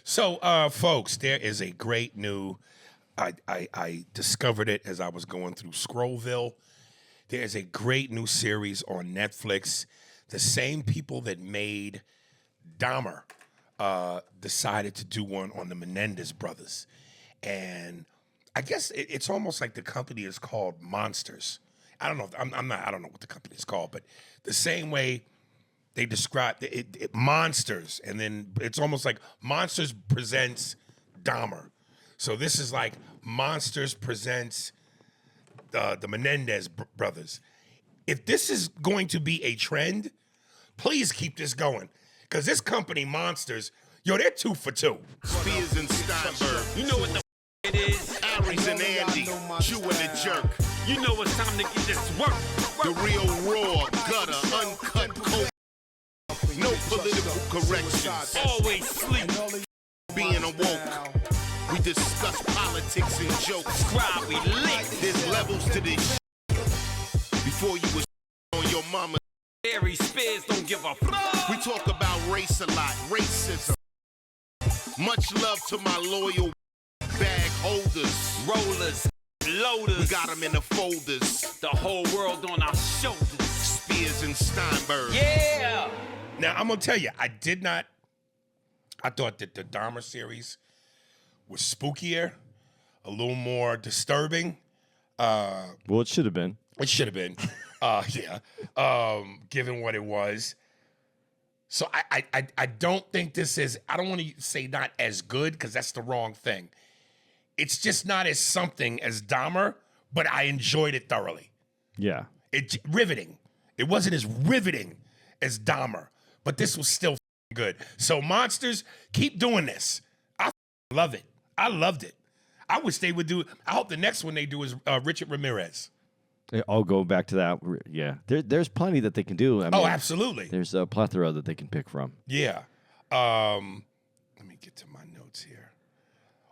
So, folks, there is a great new. I discovered it as I was going through Scrollville. There's a great new series on Netflix. The same people that made Dahmer decided to do one on the Menendez brothers, and I guess it's almost like the company is called Monsters. I don't know. I'm not. I don't know what the company is called, but the same way they describe it, Monsters, and then it's almost like Monsters presents Dahmer. So this is like Monsters presents the Menendez brothers. If this is going to be a trend, please keep this going, because this company Monsters, yo, they're 2 for 2. Spears and Steinberg. You know what the it is? Aries and Andy. Jew and the Jerk. You know it's time to get this work. The real raw, gutter, uncut, cold. No political corrections. Always sleep. Being awoke. We discuss politics and jokes. Cry, we lit. There's levels to this before you was on your mama. Harry Spears don't give a fuck. We talk about race a lot, racism. Much love to my loyal bag holders. Rollers, loaders. We got them in the folders. The whole world on our shoulders. Spears and Steinberg. Yeah. Now, I'm going to tell you, I thought that the Dahmer series was spookier, a little more disturbing. Well, it should have been. It should have been, given what it was. So I don't think this is, I don't want to say not as good, because that's the wrong thing. It's just not as something as Dahmer, but I enjoyed it thoroughly. Yeah. Riveting. It wasn't as riveting as Dahmer, but this was still good. So Monsters, keep doing this. I love it. I loved it. I wish they would do. I hope the next one they do is Richard Ramirez. I'll go back to that. Yeah. There's plenty that they can do. I mean, absolutely. There's a plethora that they can pick from. Yeah. Let me get to my notes here.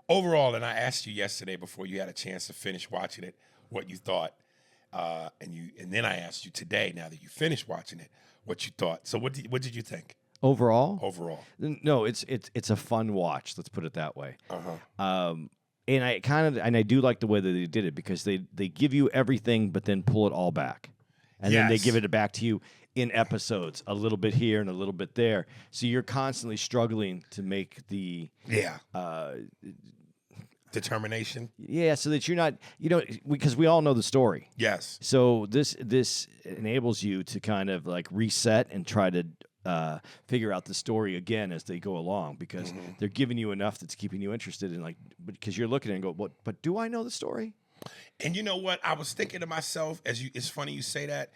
Overall, and I asked you yesterday before you had a chance to finish watching it, what you thought. And then I asked you today, now that you finished watching it, what you thought. So what did you think? Overall? No, it's a fun watch. Let's put it that way. And I do like the way that they did it, because they give you everything, but then pull it all back, and then they give it back to you in episodes, a little bit here and a little bit there. So you're constantly struggling to make the determination. Yeah, so that you're not, because we all know the story. Yes. So this enables you to kind of like reset and try to figure out the story again as they go along, because they're giving you enough that's keeping you interested in, like, because you're looking at it and go, what? But do I know the story? And you know what? I was thinking to myself, it's funny you say that.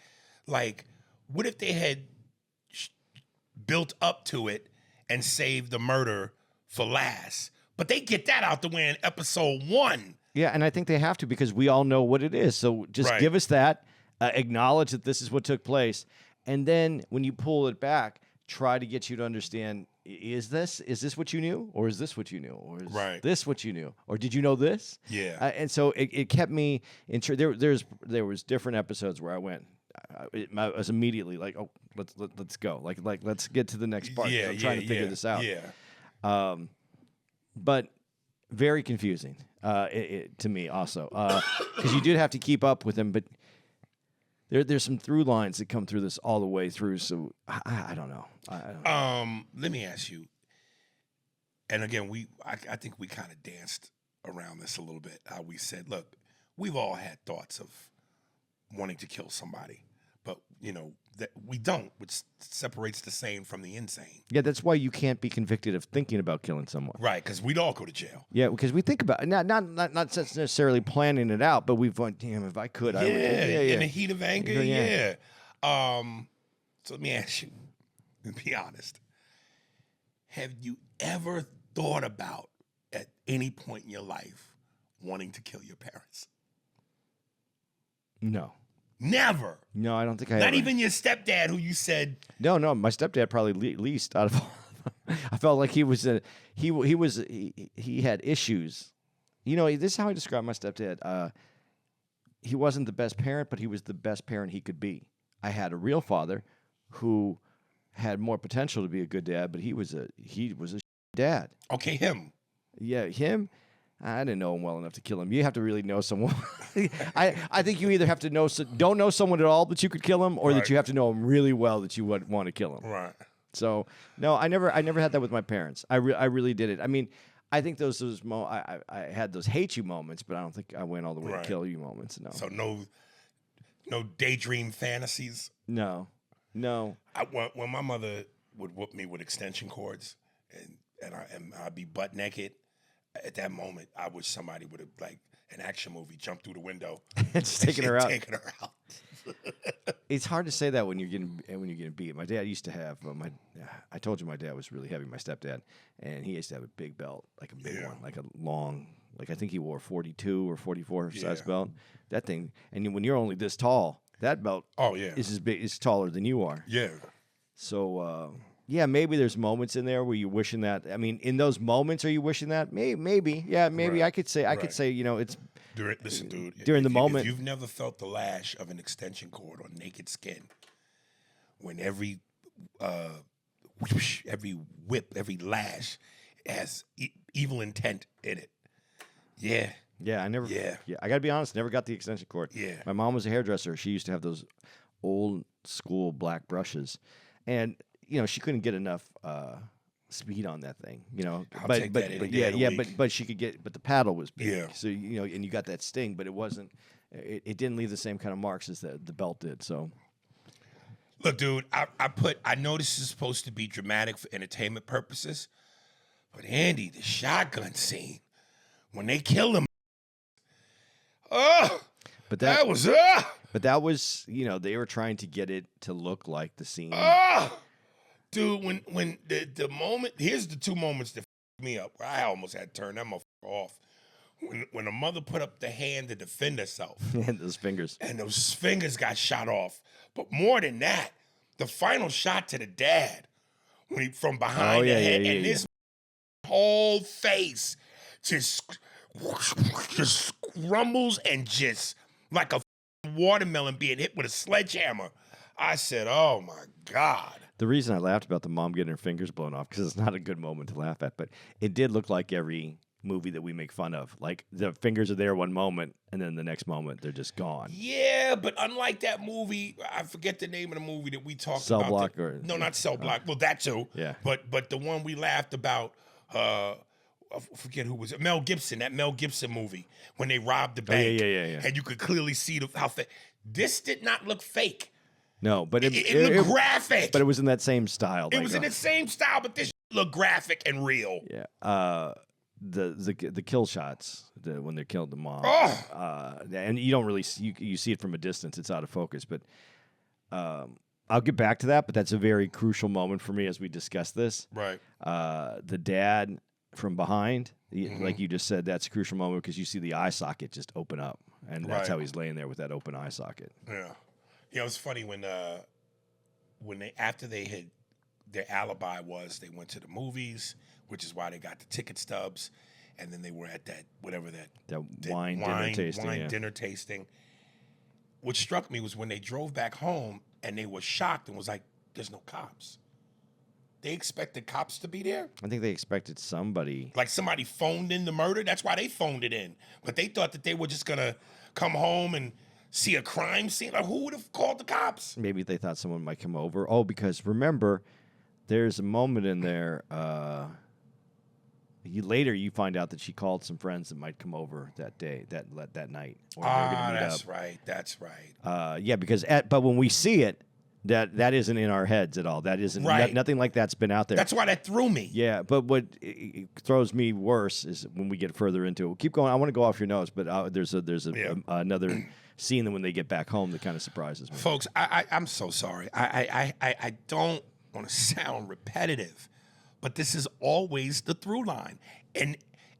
Like, what if they had built up to it and saved the murder for last? But they get that out the way in episode 1. Yeah, and I think they have to, because we all know what it is. So just give us that, acknowledge that this is what took place. And then when you pull it back, try to get you to understand, is this what you knew? Or is this what you knew? Or is this what you knew? Or did you know this? Yeah. And so it kept me there was different episodes where I went, I was immediately like, oh, let's go. Like let's get to the next part. I'm trying to figure this out. Yeah. But very confusing to me also, because you did have to keep up with them, but there's some through lines that come through this all the way through. So I don't know. Let me ask you. And again, I think we kind of danced around this a little bit. How we said, look, we've all had thoughts of wanting to kill somebody, but that we don't, which separates the sane from the insane. Yeah, that's why you can't be convicted of thinking about killing someone. Right, because we'd all go to jail. Yeah, because we think about it, not necessarily planning it out, but we've went, damn, if I could, I would. In the heat of anger, So let me ask you, and be honest. Have you ever thought about, at any point in your life, wanting to kill your parents? No. Never. No, I don't think I. Not even your stepdad, who you said. No. My stepdad probably least out of all. I felt like he had issues. This is how I describe my stepdad. He wasn't the best parent, but he was the best parent he could be. I had a real father who had more potential to be a good dad, but he was a dad. Okay, him. Yeah, him. I didn't know him well enough to kill him. You have to really know someone. I think you either have to know don't know someone at all that you could kill him, or that Right. you have to know him really well that you would want to kill him. Right. So no, I never had that with my parents. I really did it. I mean, I think I had those hate you moments, but I don't think I went all the way Right. to kill you moments. No, So no daydream fantasies. no. When my mother would whoop me with extension cords, and I'd be butt naked. At that moment, I wish somebody would have, like an action movie, jumped through the window, Just taking her out. taking her out. It's hard to say that when you're getting beat. My dad used to have I told you my dad was really heavy, my stepdad, and he used to have a big belt, like a big one, like a long, like I think he wore 42 or 44 size Yeah. belt. That thing, and when you're only this tall, that belt Oh yeah, is as big, is taller than you are. yeah. So yeah, maybe there's moments in there where you're wishing that. I mean, in those moments, are you wishing that? Maybe, yeah, maybe. Right. I could say, it's Listen, dude. During the if moment. if you've never felt the lash of an extension cord on naked skin, when every whoosh, every whip, every lash has evil intent in it. Yeah, Yeah, I never. Yeah. I gotta be honest. Never got the extension cord. Yeah. My mom was a hairdresser. She used to have those old school black brushes, and she couldn't get enough speed on that thing. I'll take that any day of the week. but she could get. But the paddle was big. Yeah. So and you got that sting, but it wasn't. It didn't leave the same kind of marks as the belt did. So. Look, dude, I know this is supposed to be dramatic for entertainment purposes, but Andy, the shotgun scene, when they kill him, But that was But that was, they were trying to get it to look like the scene. dude, when the moment, here's the two moments that f***ed me up, where I almost had to turn that motherfucker off. When a mother put up the hand to defend herself, And those fingers. and those fingers got shot off. But more than that, the final shot to the dad, when he from behind the head, and this whole face just rumbles and just like a watermelon being hit with a sledgehammer. I said, "Oh my God!" The reason I laughed about the mom getting her fingers blown off, because it's not a good moment to laugh at, but it did look like every movie that we make fun of. Like the fingers are there one moment, and then the next moment they're just gone. Yeah, but unlike that movie, I forget the name of the movie that we talked Cell about. Block or No, not Cell Block. Well, that too. Yeah. But the one we laughed about, I forget who was it. Mel Gibson. That Mel Gibson movie when they robbed the bank. yeah. And you could clearly see how fake. This did not look fake. No, but It looked graphic. But it was in that same style. It was in the same style, but this looked graphic and real. Yeah. The kill shots when they killed the mom. And you don't really you see it from a distance. It's out of focus, but I'll get back to that. But that's a very crucial moment for me as we discuss this. Right. The dad from behind, like you just said, that's a crucial moment because you see the eye socket just open up, and that's Right. how he's laying there with that open eye socket. Yeah. It was funny when they after they had their alibi was they went to the movies, which is why they got the ticket stubs, and then they were at that Wine dinner tasting. Yeah. dinner tasting. What struck me was when they drove back home and they were shocked and was like, "There's no cops." They expected cops to be there. I think they expected somebody. Like somebody phoned in the murder. That's why they phoned it in. But they thought that they were just gonna come home and see a crime scene. Like, who would have called the cops? Maybe they thought someone might come over. Oh, because remember, there's a moment in there. Later, you find out that she called some friends that might come over that day, that night. Or they're gonna meet That's up. right. That's right. Yeah, because but when we see it, that isn't in our heads at all. That isn't Right. nothing like that's been out there. That's why that threw me. Yeah, but what it throws me worse is when we get further into it. Keep going. I want to go off your notes, but there's another scene that when they get back home that kind of surprises me. Folks, I'm so sorry. I don't want to sound repetitive, but this is always the through line. And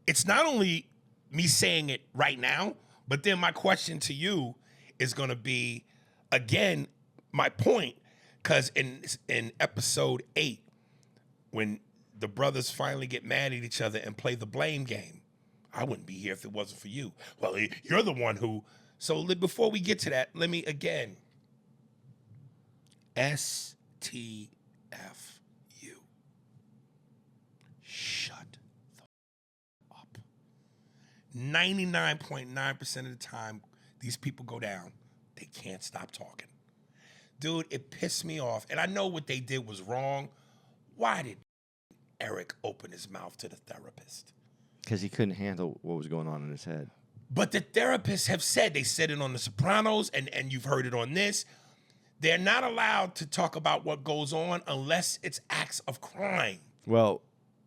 it's not only me saying it right now, but then my question to you is going to be, again, my point, because in episode 8, when the brothers finally get mad at each other and play the blame game, I wouldn't be here if it wasn't for you. Well, you're the one who... So before we get to that, let me again. STFU. Shut 99.9% of the time, these people go down. They can't stop talking. Dude, it pissed me off. And I know what they did was wrong. Why did Erik open his mouth to the therapist? Because he couldn't handle what was going on in his head. But the therapists have said, they said it on The Sopranos, and you've heard it on this, they're not allowed to talk about what goes on unless it's acts of crime. Well,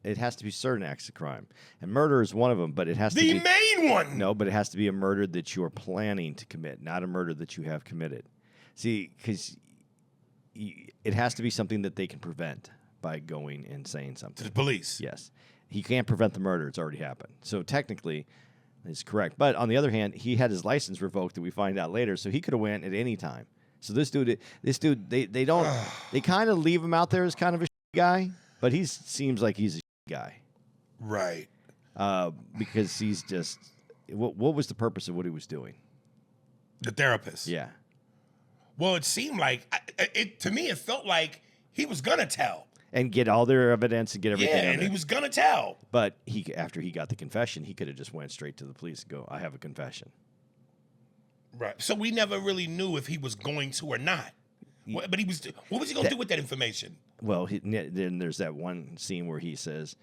it has to be certain acts of crime. And murder is one of them, but it has to be... The main one! No, but it has to be a murder that you're planning to commit, not a murder that you have committed. See, because it has to be something that they can prevent by going and saying something. To the police. Yes. He can't prevent the murder. It's already happened. So technically, it's correct. But on the other hand, he had his license revoked that we find out later, so he could have went at any time. So this dude, they don't, they kind of leave him out there as kind of a guy, but he seems like he's a guy. Right. Because he's just, what was the purpose of what he was doing? The therapist. Yeah. Well, it seemed like, to me, it felt like he was going to tell. And get all their evidence and get everything. Yeah, and he was going to tell. But after he got the confession, he could have just went straight to the police and go, I have a confession. Right. So we never really knew if he was going to or not. But what was he going to do with that information? Well, then there's that one scene where he says,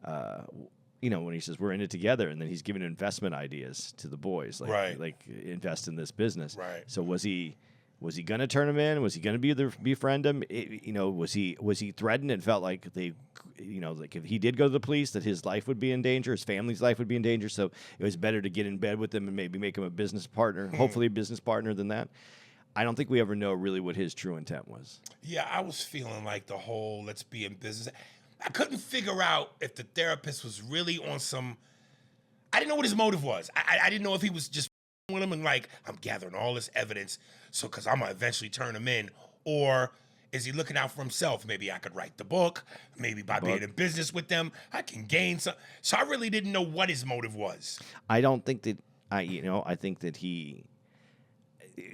when he says, we're in it together, and then he's giving investment ideas to the boys. Like invest in this business. Right. So was he going to turn him in? Was he going to befriend him? Was he threatened and felt like like if he did go to the police, that his life would be in danger, his family's life would be in danger. So it was better to get in bed with him and maybe make him a business partner, hopefully a business partner than that. I don't think we ever know really what his true intent was. Yeah, I was feeling like the whole let's be in business. I couldn't figure out if the therapist was really on some. I didn't know what his motive was. I didn't know if he was just with him and like, I'm gathering all this evidence so because I'm going to eventually turn him in. Or is he looking out for himself? Maybe I could write the book. Maybe by being in business with them, I can gain some. So I really didn't know what his motive was. I don't think that, I think that he,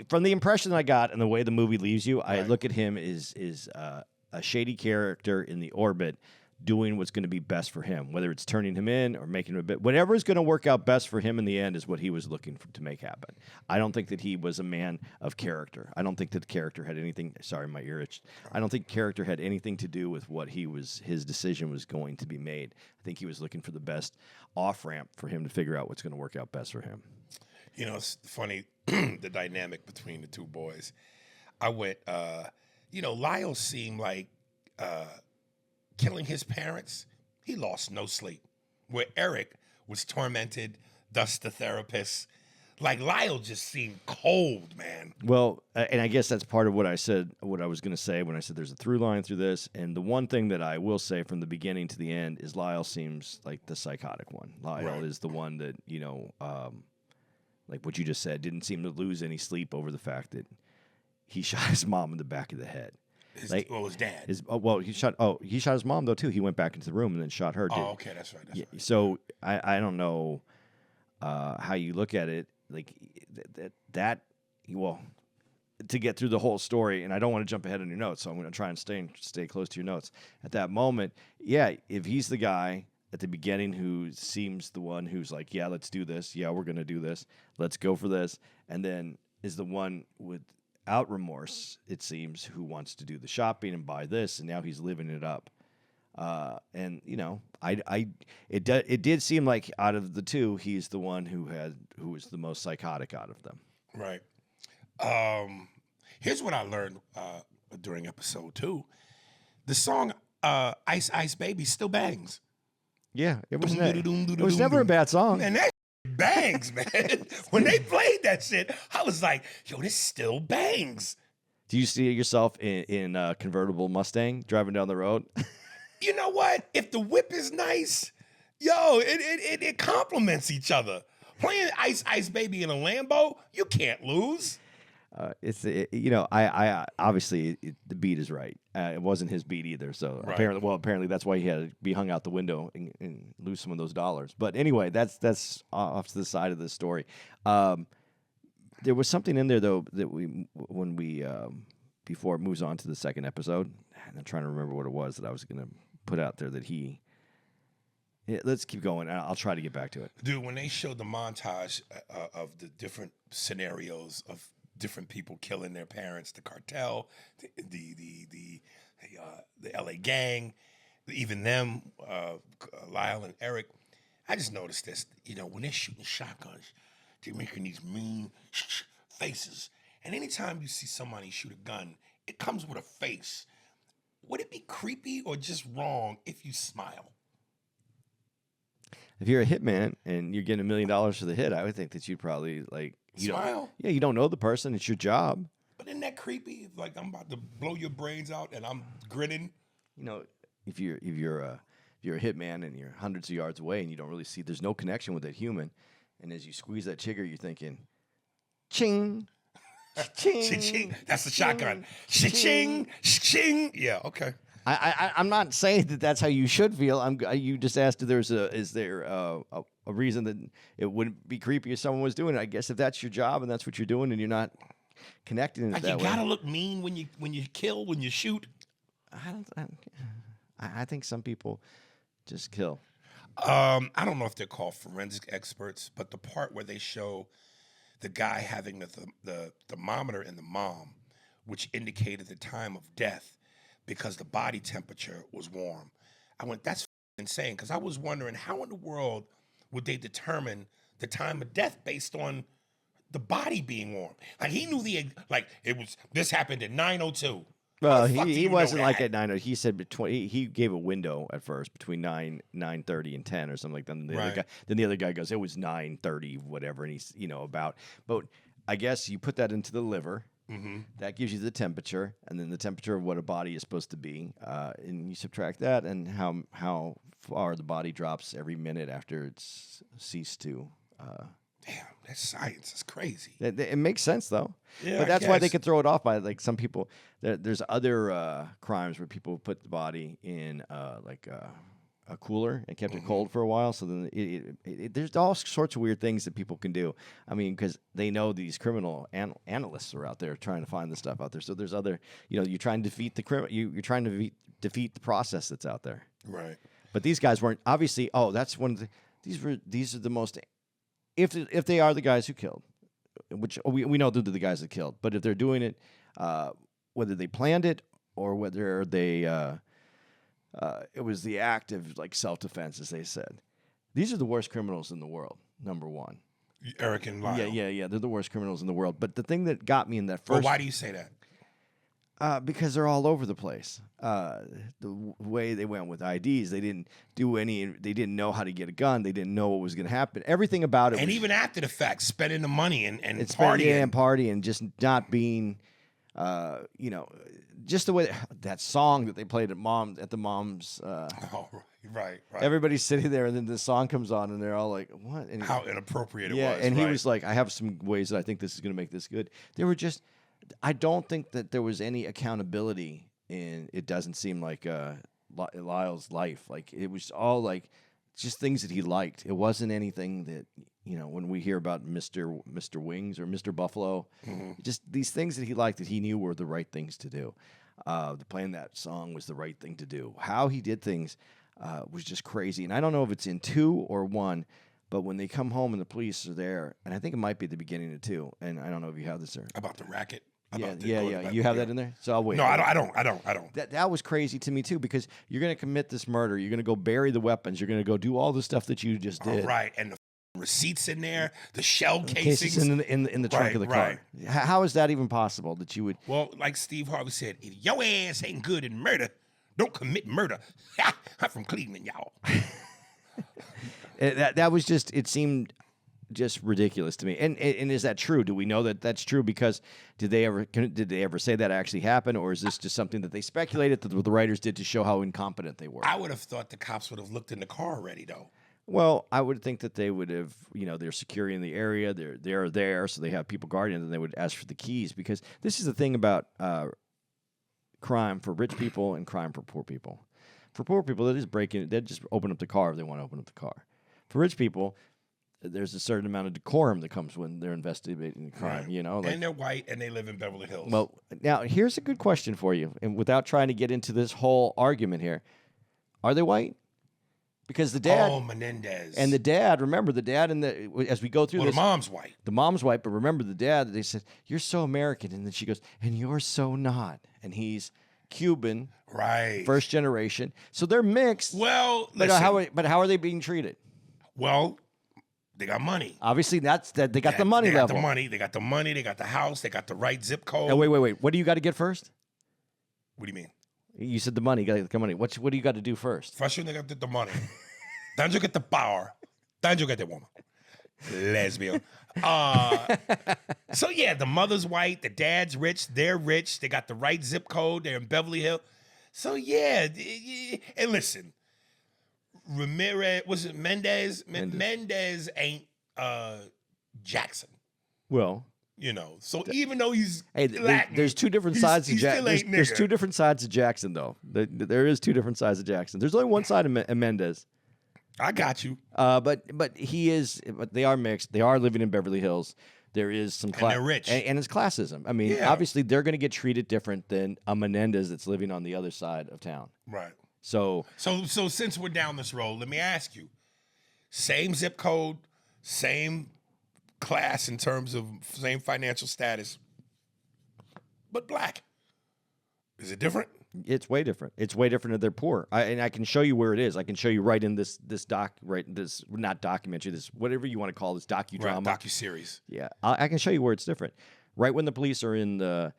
from the impression I got and the way the movie leaves you, I look at him as a shady character in the orbit doing what's going to be best for him, whether it's turning him in or making him a bit. Whatever is going to work out best for him in the end is what he was looking to make happen. I don't think that he was a man of character. I don't think that the character had anything. Sorry, my ear itched. I don't think character had anything to do with what his decision was going to be made. I think he was looking for the best off ramp for him to figure out what's going to work out best for him. It's funny, the dynamic between the two boys. I went, Lyle seemed like killing his parents. He lost no sleep. Where Erik was tormented, thus the therapist. Like Lyle just seemed cold, man. Well, and I guess that's part of what I said, what I was going to say when I said there's a through line through this. And the one thing that I will say from the beginning to the end is Lyle seems like the psychotic one. Lyle is the one that, like what you just said, didn't seem to lose any sleep over the fact that he shot his mom in the back of the head. His dad. He shot his mom though too. He went back into the room and then shot her. Oh, okay, that's right. Right. So I don't know how you look at it. Like to get through the whole story, and I don't want to jump ahead on your notes, so I'm going to try and stay close to your notes. At that moment, if he's the guy at the beginning who seems the one who's like, yeah, let's do this. Yeah, we're going to do this. Let's go for this. And then is the one without remorse, it seems, who wants to do the shopping and buy this, and now he's living it up. It did seem like out of the two, he's the one who was the most psychotic out of them. Right. Here's what I learned during episode 2. The song Ice Ice Baby still bangs. Yeah, it was never a bad song. And that bangs, man. When they played that shit, I was like, yo, this still bangs. Do you see yourself in a convertible Mustang driving down the road? You know what? If the whip is nice, yo, it complements each other. Playing Ice Ice Baby in a Lambo, you can't lose. I obviously the beat is right. It wasn't his beat either. So apparently that's why he had to be hung out the window and lose some of those dollars. But anyway, that's off to the side of the story. There was something in there though that before it moves on to the second episode, and I'm trying to remember what it was that I was going to put out there that he Yeah, let's keep going. I'll try to get back to it. Dude, when they showed the montage of the different scenarios of different people killing their parents, the cartel, the LA gang, even them, Lyle and Eric, I just noticed this. You know, when they're shooting shotguns, they're making these mean faces. And anytime you see somebody shoot a gun, it comes with a face. Would it be creepy or just wrong if you smile? If you're a hitman and you're getting $1 million for the hit, I would think that you'd probably Smile? Yeah, you don't know the person. It's your job. But isn't that creepy? Like I'm about to blow your brains out and I'm grinning. You know, if you're a hitman and you're hundreds of yards away and you don't really see, there's no connection with that human, and as you squeeze that trigger, you're thinking, ching, ching, Ching. That's the shotgun. Ching, ching. Yeah, okay. I'm not saying that that's how you should feel. You just asked if is there a reason that it wouldn't be creepy if someone was doing it. I guess if that's your job and that's what you're doing and you're not connecting it Like that you way. gotta look mean when you kill, when you shoot. I think some people just kill. I don't know if they're called forensic experts, but the part where they show the guy having the thermometer in the mom, which indicated the time of death because the body temperature was warm. I went, that's insane, because I was wondering how in the world would they determine the time of death based on the body being warm? Like he knew this happened at 9:02. Well, How the fuck do he you know wasn't like that? at 9. He said between. He gave a window at first between 9:30 and 10 or something like that. And the other guy goes, it was 9:30, whatever, and he's about. But I guess you put that into the liver. Mm-hmm. That gives you the temperature, and then the temperature of what a body is supposed to be, and you subtract that, and how far the body drops every minute after it's ceased to. Damn, that's science. That's crazy. It makes sense though. Yeah, but I that's why they guess. can throw it off by like some people. There's other crimes where people put the body in a cooler and kept it cold for a while. So then there's all sorts of weird things that people can do. I mean, because they know these criminal analysts are out there trying to find the stuff out there. So there's other, you're trying to defeat the you're trying to defeat the process that's out there. Right. But these guys weren't obviously. Oh, that's one of the. These are the most. If they are the guys who killed, which we know they're the guys that killed, but if they're doing it, whether they planned it or whether they it was the act of like self-defense, as they said, these are the worst criminals in the world. Number one, Eric and Lyle. yeah, they're the worst criminals in the world. But the thing that got me in that Well, first, why do you say that? because they're all over the place. The way they went with IDs, they didn't do any. They didn't know how to get a gun. They didn't know what was going to happen. Everything about it, And was, even after the fact, spending the money and it's partying. and partying, just not being, just the way that song that they played at the mom's. Oh, right. Everybody's sitting there, and then the song comes on, and they're all like, "What?" And How inappropriate it yeah, was. and he right. was like, "I have some ways that I think this is going to make this good." They were just. I don't think that there was any accountability in. It doesn't seem like Lyle's life. Like it was all like just things that he liked. It wasn't anything that when we hear about Mr. Wings or Mr. Buffalo, just these things that he liked that he knew were the right things to do. Playing that song was the right thing to do. How he did things was just crazy. And I don't know if it's in 2 or 1. But when they come home and the police are there, and I think it might be the beginning of 2, and I don't know if you have this or About the racket. yeah. About the- You have that in there, so I'll wait. No, I don't. That was crazy to me too, because you're going to commit this murder. You're going to go bury the weapons. You're going to go do all the stuff that you just did. Right, and the receipts in there, the shell Cases casings. in the trunk of the car. Right. How is that even possible that you would? Well, like Steve Harvey said, if your ass ain't good in murder, don't commit murder. I'm from Cleveland, y'all. That was just. It seemed just ridiculous to me. And is that true? Do we know that that's true? Because did they ever say that actually happened, or is this just something that they speculated that the writers did to show how incompetent they were? I would have thought the cops would have looked in the car already, though. Well, I would think that they would have, they're securing the area, they're there, so they have people guarding, and they would ask for the keys, because this is the thing about crime for rich people and crime for poor people. For poor people, they just open up the car if they want to open up the car. For rich people, there's a certain amount of decorum that comes when they're investigating the crime, Right. And they're white and they live in Beverly Hills. Well, now here's a good question for you, and without trying to get into this whole argument here, are they white? Because the dad Menendez. and the dad, remember the dad and the as we go through well, this, the mom's white. the mom's white, but remember the dad. They said you're so American, and then she goes, and you're so not, and he's Cuban, Right. first generation. So they're mixed. Well, but listen. how are they being treated? Well, they got money. Obviously, that's that they got the money They got level. the money. They got the money. They got the house. They got the right zip code. Oh, wait. What do you got to get first? What do you mean? You said the money. You got to get the money. What do you got to do first? First, you got to get the money. Then you get the power. Then you get the woman. Lesbian. So yeah, the mother's white, the dad's rich, they're rich, they got the right zip code, they're in Beverly Hills. So yeah, and listen, Ramirez, was it Menendez? Menendez ain't Jackson. Well, you know, so even though he's Latin, there's two different sides of Jackson. There's two different sides of Jackson, though. There is two different sides of Jackson. There's only one side of Menendez. I got you. But he is. But they are mixed. They are living in Beverly Hills. There is some and they're rich, and it's classism. I mean, obviously they're going to get treated different than a Menendez that's living on the other side of town. Right. So since we're down this road, let me ask you: same zip code, same class in terms of same financial status, but black. Is it different? It's way different. It's way different if they're poor. And I can show you where it is. I can show you right in this not documentary, this whatever you want to call this docudrama. Right, docuseries. Yeah, I can show you where it's different. Right when the police are in the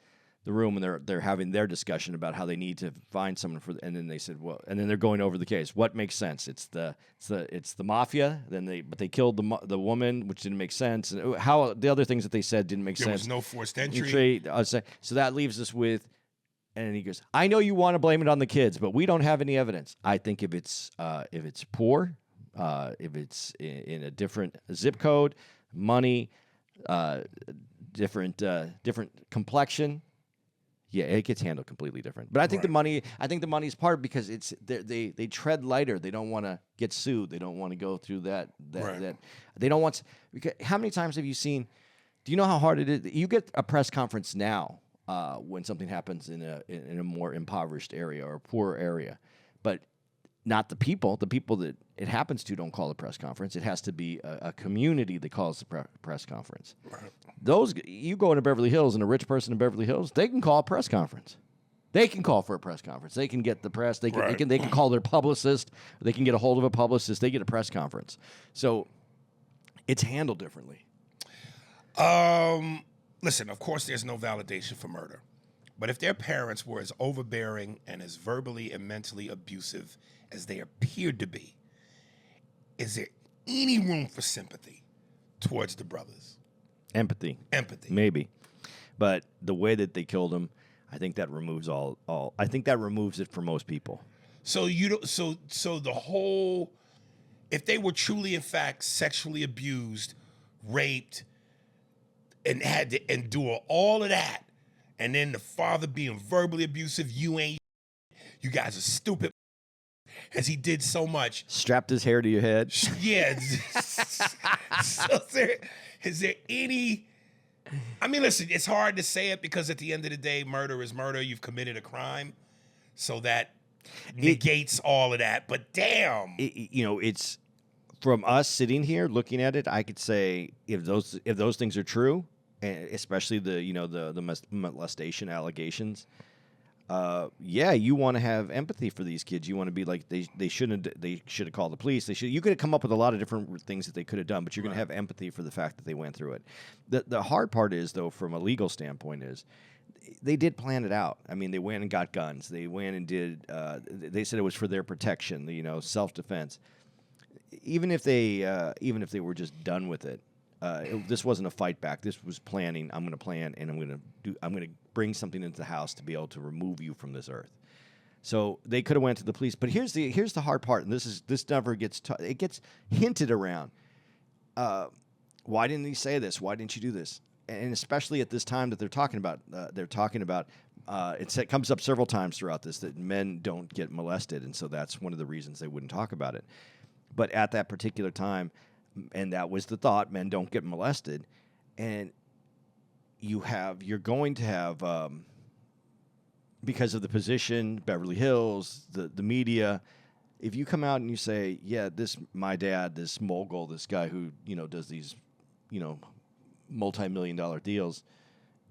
room and they're having their discussion about how they need to find someone and then they said, well, and then they're going over the case. What makes sense? It's the mafia. But they killed the woman, which didn't make sense. And how the other things that they said didn't make sense. There was no forced entry. So that leaves us with. And he goes, I know you want to blame it on the kids, but we don't have any evidence. I think if it's poor, if it's in a different zip code, money, different complexion, yeah, it gets handled completely different. But I think the money is part because it's they tread lighter. They don't want to get sued. They don't want to go through that they don't want. Because how many times have you seen? Do you know how hard it is? You get a press conference now. When something happens in a more impoverished area or a poor area, but not the people. The people that it happens to don't call a press conference. It has to be a community that calls the press conference. Right. You go into Beverly Hills and a rich person in Beverly Hills, they can call a press conference. They can call for a press conference. They can get the press. They can call their publicist. They can get a hold of a publicist. They get a press conference. So it's handled differently. Listen, of course, there's no validation for murder. But if their parents were as overbearing and as verbally and mentally abusive as they appeared to be, is there any room for sympathy towards the brothers? Empathy. Maybe. But the way that they killed him, I think that removes all I think that removes it for most people. So the whole, if they were truly, in fact, sexually abused, raped, and had to endure all of that, and then the father being verbally abusive, you guys are stupid, as he did so much. Strapped his hair to your head. Yeah. So is there any, I mean, listen, it's hard to say it because at the end of the day, murder is murder. You've committed a crime. So that negates all of that. But damn. It's from us sitting here looking at it, I could say if those things are true, and especially the molestation allegations, you want to have empathy for these kids. You want to be like they should have called the police. You could have come up with a lot of different things that they could have done, but you're going to have empathy for the fact that they went through it. The hard part is, though, from a legal standpoint, is they did plan it out. I mean, they went and got guns. They went and did. They said it was for their protection, self-defense. Even if they were just done with it. This wasn't a fight back. This was planning. I'm going to plan, and I'm going to bring something into the house to be able to remove you from this earth. So they could have went to the police. But here's the hard part, and this never gets it gets hinted around. Why didn't he say this? Why didn't you do this? And especially at this time that they're talking about, it comes up several times throughout this that men don't get molested, and so that's one of the reasons they wouldn't talk about it. But at that particular time. And that was the thought: men don't get molested, and you're going to have because of the position, Beverly Hills, the media, if you come out and you say, yeah, my dad, this mogul, this guy who, does these, multi-million-dollar deals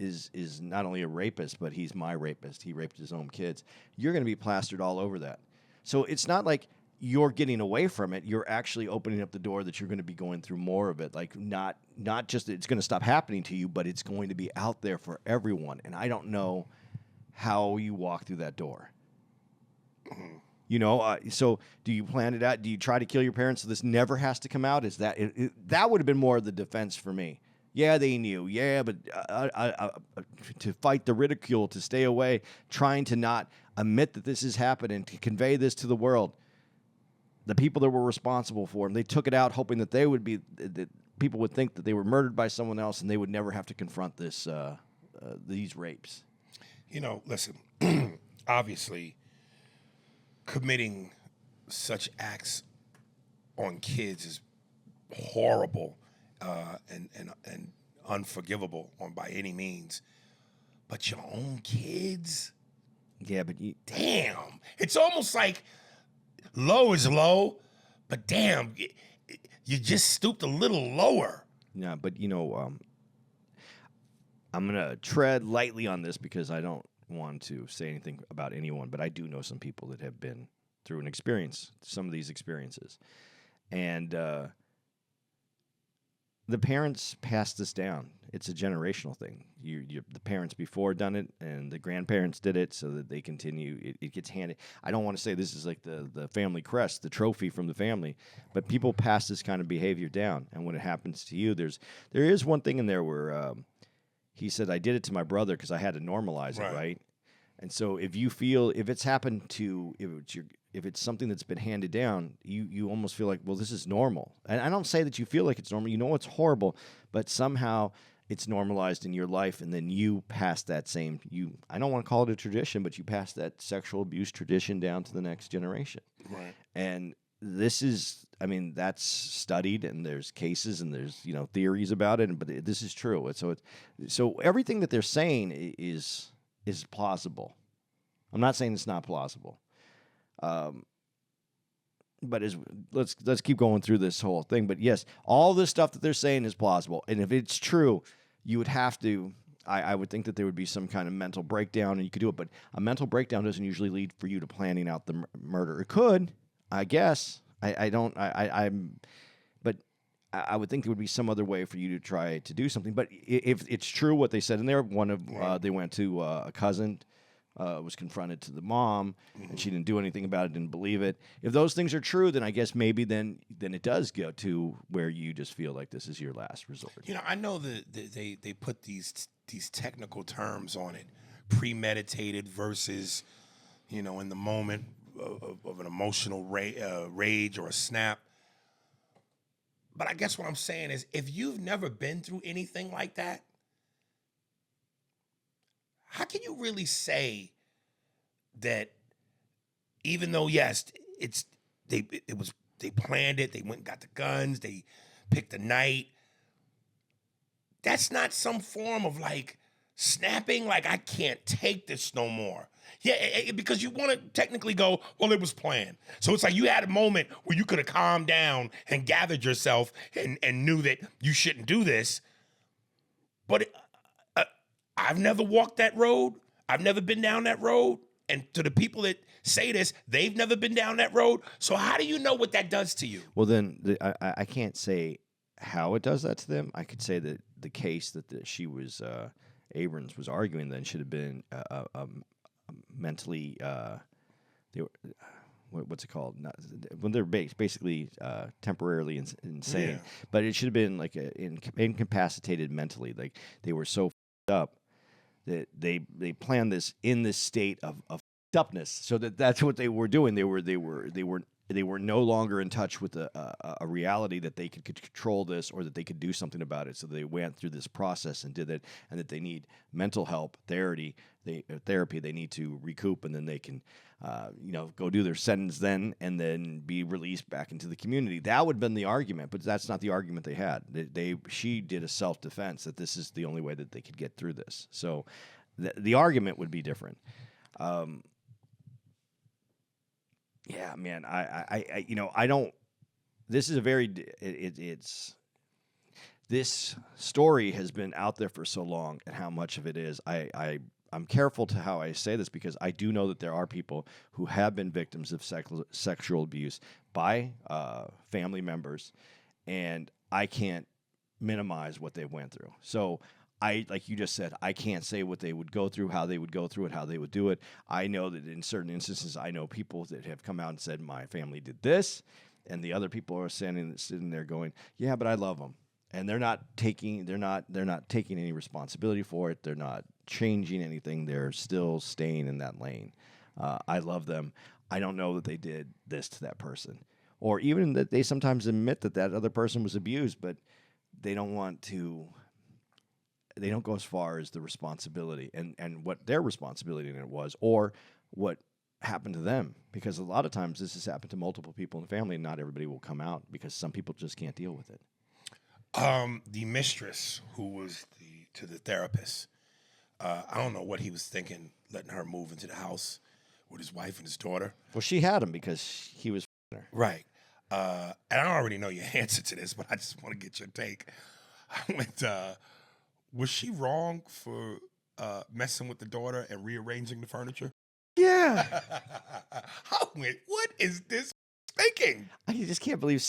is not only a rapist, but he's my rapist. He raped his own kids. You're going to be plastered all over that. So it's not like you're getting away from it. You're actually opening up the door that you're going to be going through more of it. Like not just that it's going to stop happening to you, but it's going to be out there for everyone. And I don't know how you walk through that door. So do you plan it out? Do you try to kill your parents so this never has to come out? Is that that would have been more of the defense for me. Yeah, they knew. Yeah, but to fight the ridicule, to stay away, trying to not admit that this is happening, to convey this to the world. The people that were responsible for them, they took it out hoping that that people would think that they were murdered by someone else and they would never have to confront these rapes. Listen, obviously, committing such acts on kids is horrible. And unforgivable by any means, but your own kids, yeah. But damn, it's almost like low is low, but damn, you just stooped a little lower. Yeah, but I'm gonna tread lightly on this because I don't want to say anything about anyone, but I do know some people that have been through some of these experiences, and. The parents passed this down. It's a generational thing. The parents before done it, and the grandparents did it, so that they continue. It gets handed. I don't want to say this is like the family crest, the trophy from the family, but people pass this kind of behavior down. And when it happens to you, there is one thing in there where he said, "I did it to my brother because I had to normalize it, right?" And so if it's happened to if it's something that's been handed down, you almost feel like, well, this is normal. And I don't say that you feel like it's normal. You know it's horrible, but somehow it's normalized in your life, and then you pass that same, I don't want to call it a tradition, but you pass that sexual abuse tradition down to the next generation. Right. And this is, that's studied, and there's cases, and there's, theories about it, but this is true. So everything that they're saying is plausible. I'm not saying it's not plausible. But let's keep going through this whole thing. But yes, all this stuff that they're saying is plausible. And if it's true, you would have to, I would think that there would be some kind of mental breakdown, and you could do it. But a mental breakdown doesn't usually lead for you to planning out the murder. It could, I guess. I would think there would be some other way for you to try to do something. But if it's true what they said in there, they went to a cousin, was confronted to the mom, and she didn't do anything about it, didn't believe it. If those things are true, then I guess maybe then it does go to where you just feel like this is your last resort. I know that they put these technical terms on it, premeditated versus, in the moment of an emotional rage or a snap. But I guess what I'm saying is, if you've never been through anything like that, how can you really say that, even though, yes, they planned it, they went and got the guns, they picked a night, that's not some form of like snapping, like I can't take this no more. Yeah, because you want to technically go, well, it was planned. So it's like you had a moment where you could have calmed down and gathered yourself and knew that you shouldn't do this. But I've never walked that road. I've never been down that road. And to the people that say this, they've never been down that road. So how do you know what that does to you? Well, then I can't say how it does that to them. I could say that the case that Abrams was arguing then should have been mentally, what's it called? When they're basically temporarily insane. Yeah. But it should have been like incapacitated mentally. Like they were so up that they planned this in this state of upness, so that's what they were doing. They were no longer in touch with a reality that they could control this or that they could do something about it. So they went through this process and did it, and that they need mental help, therapy. They need to recoup, and then they can, go do their sentence then, and then be released back into the community. That would have been the argument, but that's not the argument they had. She did a self-defense that this is the only way that they could get through this. So the argument would be different. Yeah, man. I don't. This is a very. It's this story has been out there for so long, and how much of it is. I'm careful to how I say this because I do know that there are people who have been victims of sexual abuse by family members, and I can't minimize what they went through. So like you just said, I can't say what they would go through, how they would go through it, how they would do it. I know that in certain instances, I know people that have come out and said, my family did this, and the other people are sitting there going, yeah, but I love them. And they're not taking any responsibility for it. They're not changing anything. They're still staying in that lane. I love them. I don't know that they did this to that person, or even that they sometimes admit that that other person was abused, but they don't want to. They don't go as far as the responsibility and what their responsibility in it was, or what happened to them. Because a lot of times this has happened to multiple people in the family, and not everybody will come out because some people just can't deal with it. The mistress who was to the therapist, I don't know what he was thinking, letting her move into the house with his wife and his daughter. Well, she had him because he was her. Right. And I already know your answer to this, but I just want to get your take. I went, was she wrong for messing with the daughter and rearranging the furniture? Yeah. I went, what is this thinking? I just can't believe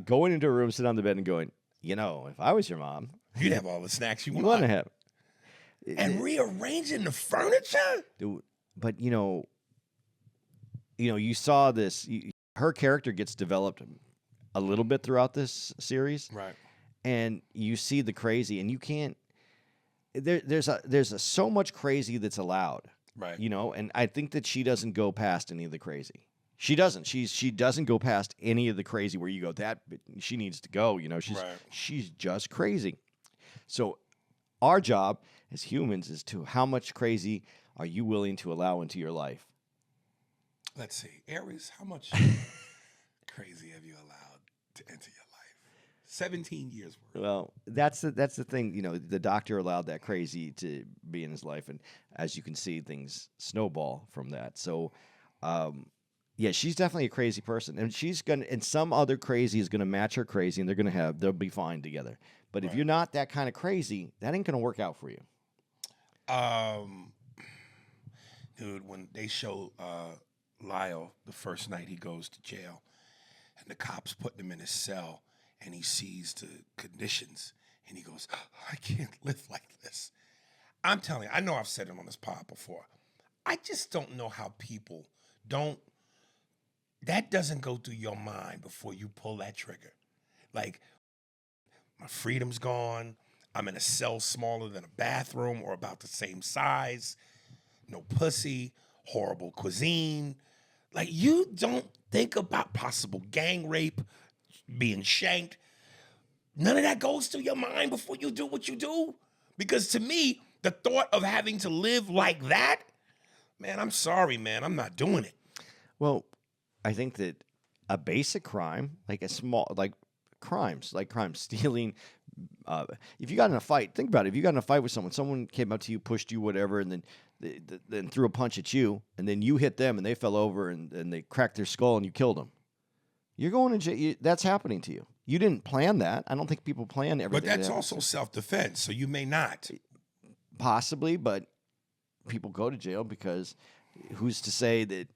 going into a room, sitting on the bed and going, if I was your mom, You'd have all the snacks you you want. want to have. And rearranging the furniture? Dude, but you saw this. Her character gets developed a little bit throughout this series, Right. and you see the crazy, and you can't. There's so much crazy that's allowed, Right. And I think that she doesn't go past any of the crazy. She doesn't. She doesn't go past any of the crazy where you go, that she needs to go. She's just crazy. So our job as humans is to how much crazy are you willing to allow into your life? Let's see. Aries, how much crazy have you allowed to enter your life? 17 years worth. Well, that's the thing. The doctor allowed that crazy to be in his life, and as you can see, things snowball from that. So, yeah, she's definitely a crazy person, and some other crazy is gonna match her crazy, and they'll be fine together. But if you're not that kind of crazy, that ain't gonna work out for you. Dude, when they show Lyle the first night he goes to jail, and the cops put him in his cell, and he sees the conditions, and he goes, I can't live like this. I'm telling you, I know I've said it on this pod before. I just don't know how people that doesn't go through your mind before you pull that trigger. Like, my freedom's gone. I'm in a cell smaller than a bathroom or about the same size. No pussy, horrible cuisine. Like, you don't think about possible gang rape, being shanked. None of that goes through your mind before you do what you do. Because to me, the thought of having to live like that, man, I'm sorry, man, I'm not doing it. Well, I think that a basic crime, crimes, stealing. If you got in a fight, think about it. If you got in a fight with someone came up to you, pushed you, whatever, and then threw a punch at you, and then you hit them, and they fell over, and they cracked their skull, and you killed them. You're going to jail. That's happening to you. You didn't plan that. I don't think people plan everything. But that's also self-defense, so you may not. Possibly, but people go to jail because who's to say that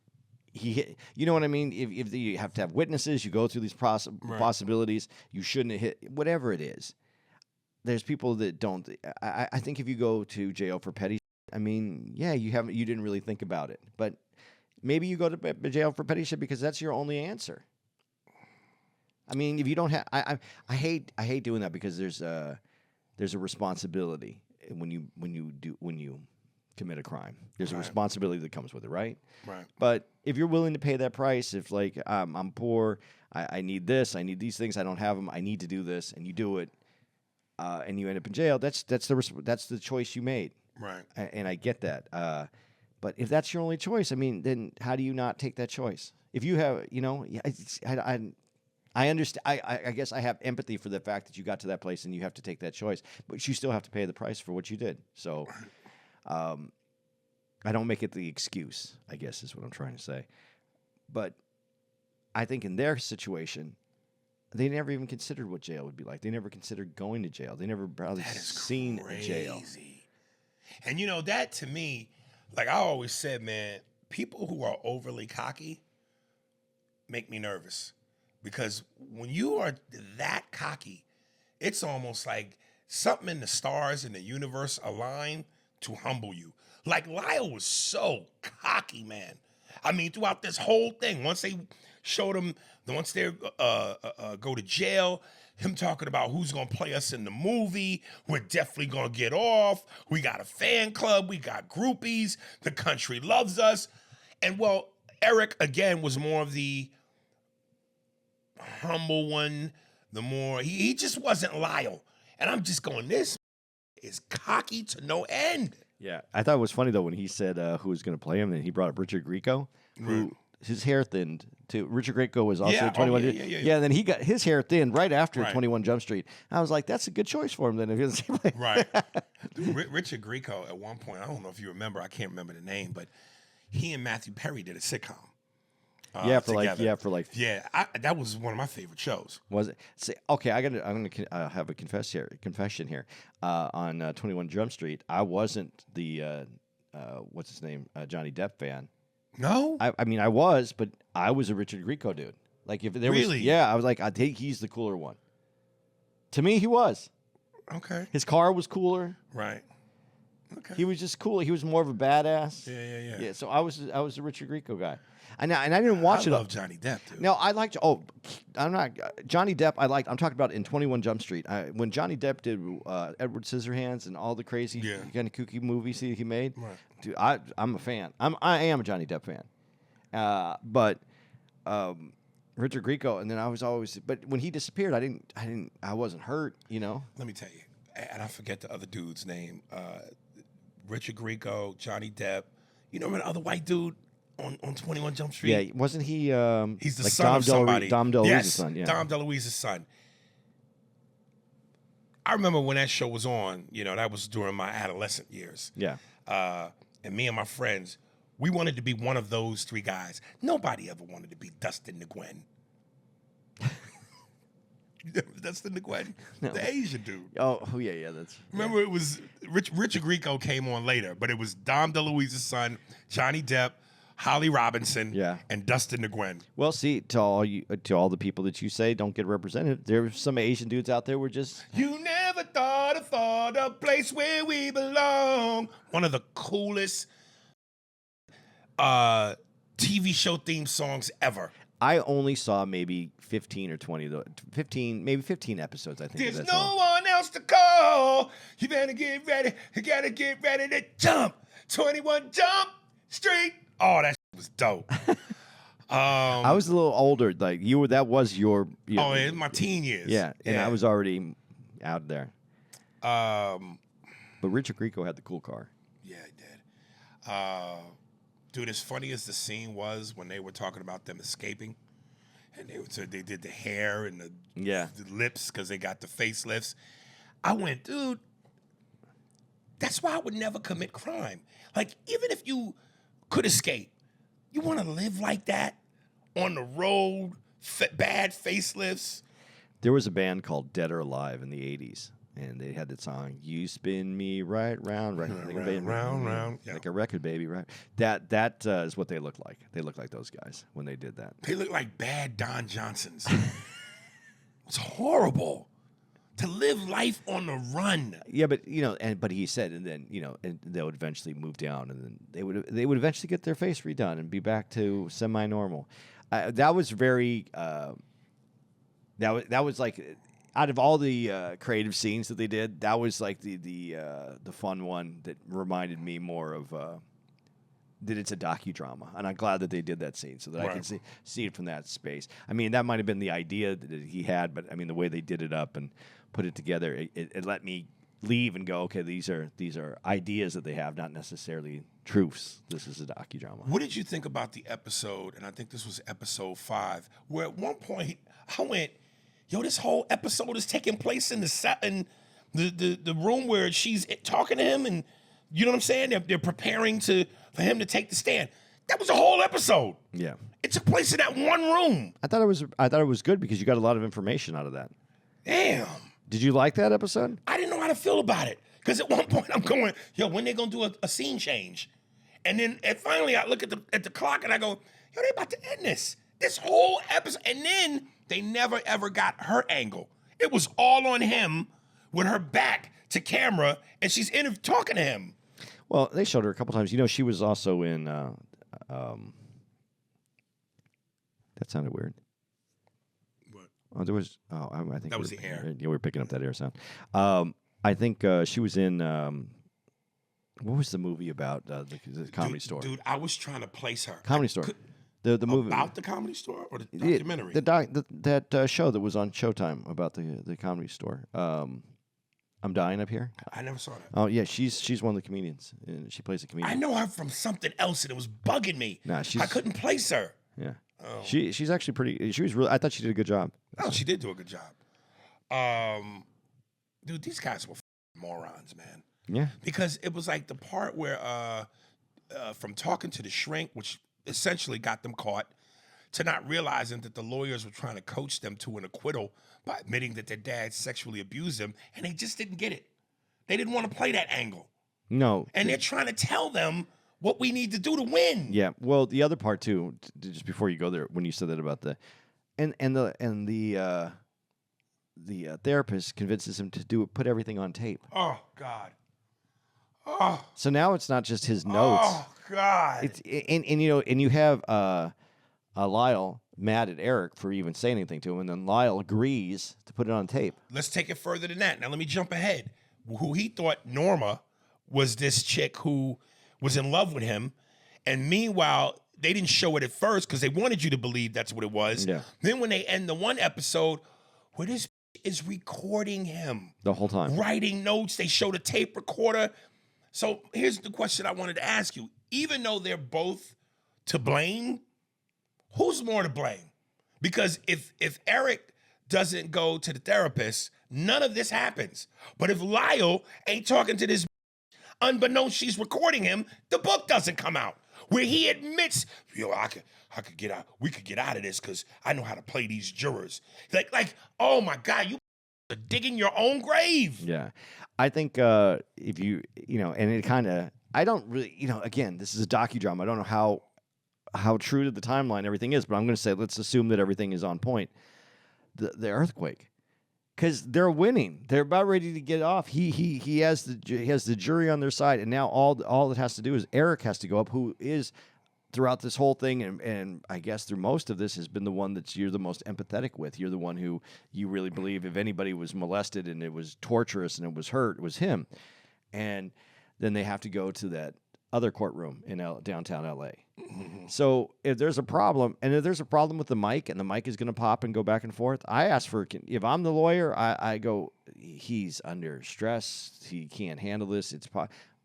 he hit, you know what I mean? If you have to have witnesses, you go through these possibilities. You shouldn't have hit, whatever it is. There's people that don't. I think if you go to jail for petty, yeah, you didn't really think about it, but maybe you go to jail for petty shit because that's your only answer. If you don't have, I hate doing that because there's a responsibility when you commit a crime. There's a responsibility that comes with it, right? Right. But if you're willing to pay that price, if I'm poor, I need this, I need these things, I don't have them, I need to do this, and you do it, and you end up in jail, that's the choice you made. Right. And I get that. But if that's your only choice, then how do you not take that choice? If you have, I understand. I guess I have empathy for the fact that you got to that place and you have to take that choice, but you still have to pay the price for what you did. So, I don't make it the excuse, I guess is what I'm trying to say. But I think in their situation, they never even considered what jail would be like. They never considered going to jail. They never probably seen a jail. And that to me, like I always said, man, people who are overly cocky make me nervous. Because when you are that cocky, it's almost like something in the stars in the universe align to humble you. Like Lyle was so cocky, man. I mean, throughout this whole thing, once they showed him, once they go to jail, him talking about who's gonna play us in the movie, we're definitely gonna get off. We got a fan club, we got groupies, the country loves us. And well, Erik again was more of the humble one, the more he just wasn't Lyle. And I'm just going, this is cocky to no end. Yeah, I thought it was funny though when he said who was going to play him, and he brought up Richard Grieco, who his hair thinned too. Richard Grieco was also 21. Yeah, and then he got his hair thinned right after 21 Jump Street. I was like, that's a good choice for him then. Right. Richard Grieco at one point, I don't know if you remember, I can't remember the name, but he and Matthew Perry did a sitcom. That was one of my favorite shows. Was it? See, okay, I'm gonna have a confession here. On 21 Jump Street, I wasn't the what's his name, Johnny Depp fan. No, I mean I was, but I was a Richard Grieco dude. Like if there was, I was like, I think he's the cooler one. To me, he was. Okay. His car was cooler. Right. Okay. He was just cool. He was more of a badass. Yeah. So I was a Richard Grieco guy. And I didn't watch it. I love Johnny Depp, dude. No, I liked. Oh, I'm not Johnny Depp. I'm talking about in 21 Jump Street. When Johnny Depp did Edward Scissorhands and all the crazy kind of kooky movies he made. Right. Dude, I'm a fan. I am a Johnny Depp fan. But Richard Grieco, and then I was always. But when he disappeared, I wasn't hurt. Let me tell you, and I forget the other dude's name. Richard Grieco, Johnny Depp. You know the other white dude on 21 Jump Street? Yeah, wasn't he? He's the son of somebody. Dom DeLuise's son. Yeah, Dom DeLuise's son. I remember when that show was on. That was during my adolescent years. Yeah. And me and my friends, we wanted to be one of those three guys. Nobody ever wanted to be Dustin NeGuen. Dustin NeGuen, the Asian dude. Oh yeah. Remember, it was Richard Grieco came on later, but it was Dom DeLuise's son, Johnny Depp, Holly Robinson, and Dustin NeGuen. Well, see, to all the people that you say don't get represented, there's some Asian dudes out there who are just. You never thought a place where we belong. One of the coolest TV show theme songs ever. I only saw maybe 15 or 20, 15 episodes, I think. There's no one else to call. You better get ready. You gotta get ready to jump. 21 Jump Street. Oh, that was dope. I was a little older. Like you were, that was your. It was my teen years. Yeah, and I was already out there. But Richard Grieco had the cool car. Yeah, he did. Dude, as funny as the scene was when they were talking about them escaping, and they did the hair and the lips because they got the facelifts. I went, dude, that's why I would never commit crime. Like, even if you could escape, you want to live like that on the road, bad facelifts. There was a band called Dead or Alive in the 80s. And they had that song, "You Spin Me Right Round, round, like a record, baby, right?" That is what they look like. They look like those guys when they did that. They look like bad Don Johnsons. It's horrible to live life on the run. Yeah, but but he said, and then and they would eventually move down, and then they would eventually get their face redone and be back to semi-normal. That was very. That was like. Out of all the creative scenes that they did, that was like the fun one that reminded me more of that it's a docudrama, and I'm glad that they did that scene so that I can see it from that space. I mean, that might have been the idea that he had, but I mean, the way they did it up and put it together, it let me leave and go, okay, these are ideas that they have, not necessarily truths. This is a docudrama. What did you think about the episode? And I think this was episode 5, where at one point I went, yo, this whole episode is taking place in the room where she's talking to him, and you know what I'm saying? They're preparing for him to take the stand. That was a whole episode. Yeah. It took place in that one room. I thought it was good because you got a lot of information out of that. Damn. Did you like that episode? I didn't know how to feel about it. Because at one point I'm going, yo, when they gonna do a scene change? And finally I look at the clock and I go, yo, they about to end this whole episode. And then they never ever got her angle. It was all on him with her back to camera, and she's talking to him. Well, they showed her a couple times. You know, she was also in. That sounded weird. What? Oh, there was. Oh, I think that was the air. Yeah, we were picking up that air sound. I think she was in. What was the movie about the Comedy Store? Dude, I was trying to place her. Comedy Store. The movie about the Comedy Store or the documentary? That show that was on Showtime about the Comedy Store. I'm Dying Up Here. I never saw that. Oh yeah, she's one of the comedians. And she plays a comedian. I know her from something else, and it was bugging me. Nah, I couldn't place her. Yeah. Oh. She's actually pretty. She was really. I thought she did a good job. Oh, she did do a good job. Dude, these guys were morons, man. Yeah. Because it was like the part where from talking to the shrink, which essentially got them caught, to not realizing that the lawyers were trying to coach them to an acquittal by admitting that their dad sexually abused them, and they just didn't get it. They didn't want to play that angle. No. And they're trying to tell them what we need to do to win. Yeah. Well, the other part too, just before you go there, when you said that about the therapist convinces him to put everything on tape. Oh God. Oh. So now it's not just his notes. Oh God. It's and you have Lyle mad at Erik for even saying anything to him, and then Lyle agrees to put it on tape. Let's take it further than that. Now let me jump ahead. Who he thought Norma was this chick who was in love with him, and meanwhile they didn't show it at first because they wanted you to believe that's what it was. Yeah. Then when they end the one episode where this is recording him The whole time. writing notes, they showed a tape recorder. So here's the question I wanted to ask you. Even though they're both to blame, who's more to blame? Because if Erik doesn't go to the therapist, none of this happens. But if Lyle ain't talking to this, unbeknownst she's recording him, the book doesn't come out. Where he admits, yo, I could get out. We could get out of this because I know how to play these jurors. Like, oh my God, you are digging your own grave. Yeah. I think if you and it kind of, I don't really, again, this is a docudrama. I don't know how true to the timeline everything is, but I'm going to say let's assume that everything is on point. The earthquake, because they're winning, they're about ready to get off. He has the jury on their side, and now all it has to do is Erik has to go up, who is throughout this whole thing, and I guess through most of this has been the one that you're the most empathetic with. You're the one who you really believe if anybody was molested and it was torturous and it was hurt, it was him. And then they have to go to that other courtroom in downtown LA. Mm-hmm. So if there's a problem, and if there's a problem with the mic, and the mic is going to pop and go back and forth, I ask for, if I'm the lawyer, I go, he's under stress, he can't handle this.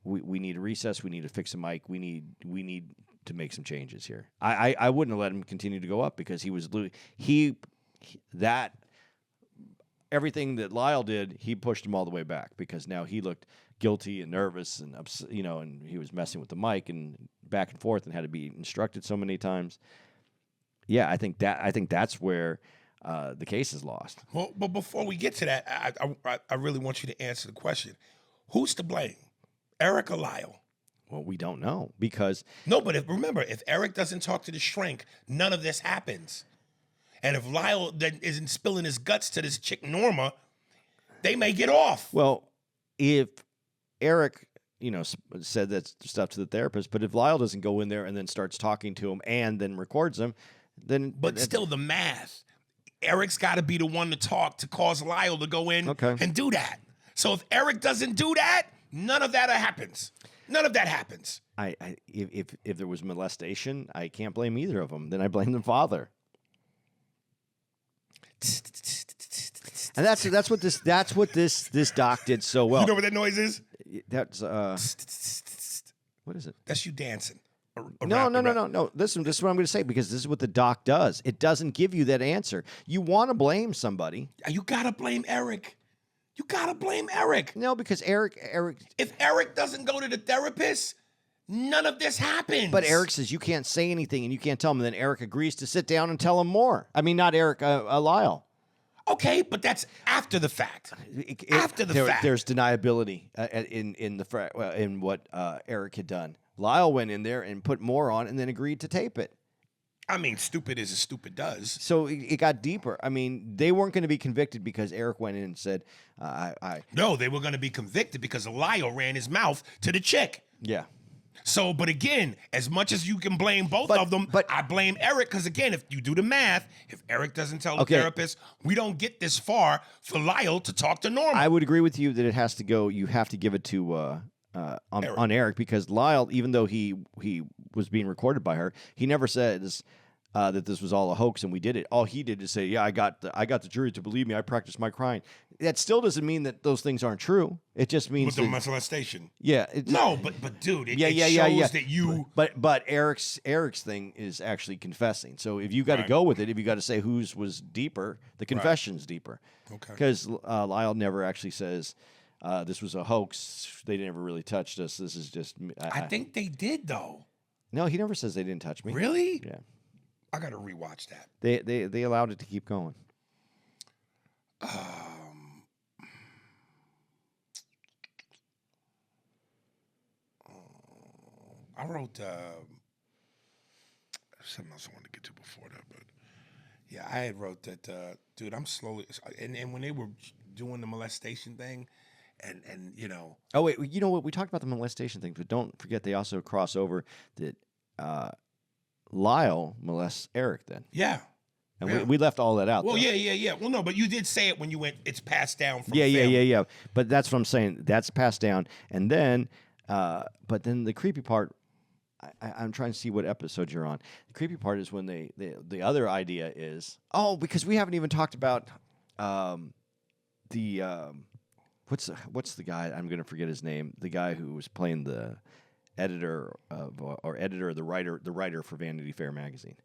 We need a recess. We need to fix a mic. We need to make some changes here. I wouldn't have let him continue to go up because he was everything that Lyle did, he pushed him all the way back because now he looked guilty and nervous and and he was messing with the mic and back and forth and had to be instructed so many times. Yeah, I think that's where the case is lost. Well, but before we get to that, I really want you to answer the question: who's to blame, Erik or Lyle? Well, we don't know because no, but remember, if Erik doesn't talk to the shrink, none of this happens. And if Lyle then isn't spilling his guts to this chick Norma, they may get off. Well, if Erik, said that stuff to the therapist, but if Lyle doesn't go in there and then starts talking to him and then records him, then but still the math. Erik's got to be the one to talk to cause Lyle to go in and do that. So if Erik doesn't do that, none of that happens. None of that happens. If there was molestation, I can't blame either of them. Then I blame the father. And that's what this doc did so well. You know what that noise is? That's what is it? That's you dancing. No. Listen, this is what I'm going to say because this is what the doc does. It doesn't give you that answer. You want to blame somebody. You gotta blame Erik. You gotta blame Erik. No, because Erik. If Erik doesn't go to the therapist, None of this happens. But Erik says you can't say anything and you can't tell him. And then Erik agrees to sit down and tell him more. I mean, not Erik, Lyle. Okay, but that's after the fact. After the fact. There's deniability in what Erik had done. Lyle went in there and put more on and then agreed to tape it. I mean, stupid is as stupid does. So it got deeper. I mean, they weren't going to be convicted because Erik went in and said, No, they were going to be convicted because Lyle ran his mouth to the chick. Yeah. So, but again, as much as you can blame both of them, I blame Erik because, again, if you do the math, if Erik doesn't tell the therapist, we don't get this far for Lyle to talk to Norma. I would agree with you that it has to go. You have to give it to on Erik because Lyle, even though he was being recorded by her, he never says that this was all a hoax and we did it. All he did is say, "Yeah, I got the jury to believe me. I practiced my crime." That still doesn't mean that those things aren't true. It just means with the molestation. Yeah. No, but dude, it shows that you. But Eric's thing is actually confessing. So if you got to go with it, if you got to say whose was deeper, the confession's deeper. Okay. Because Lyle never actually says this was a hoax. They never really touched us. This is just. I think they did though. No, he never says they didn't touch me. Really? Yeah. I got to rewatch that. They allowed it to keep going. I wrote something else I wanted to get to before that, but yeah, I had wrote that, dude, I'm slowly, and when they were doing the molestation thing, and you know. Oh, wait, you know what? We talked about the molestation thing, but don't forget they also cross over that Lyle molests Erik then. Yeah. And we left all that out. Well, though. yeah. Well, no, but you did say it when you went, it's passed down from Yeah. But that's what I'm saying. That's passed down. And then, but then the creepy part, I'm trying to see what episode you're on. The creepy part is when the other idea is, because we haven't even talked about what's the guy, I'm going to forget his name, the guy who was playing the editor the writer for Vanity Fair magazine.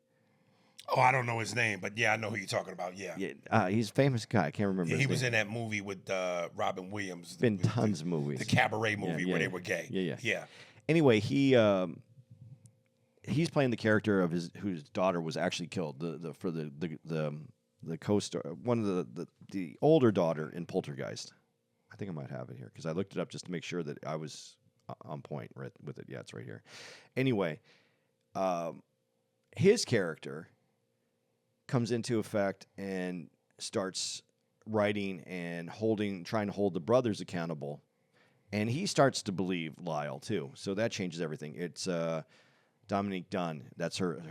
Oh, I don't know his name, but yeah, I know who you're talking about. Yeah, he's a famous guy. I can't remember. Yeah, his he was name. in that movie with Robin Williams. Been tons of movies. The cabaret movie where they were gay. Yeah. Anyway, he's playing the character of whose daughter was actually killed. The co-star, one of the older daughter in Poltergeist. I think I might have it here because I looked it up just to make sure that I was on point with it. Yeah, it's right here. Anyway, his character comes into effect and starts writing and trying to hold the brothers accountable, and he starts to believe Lyle too. So that changes everything. It's Dominique Dunn. That's her.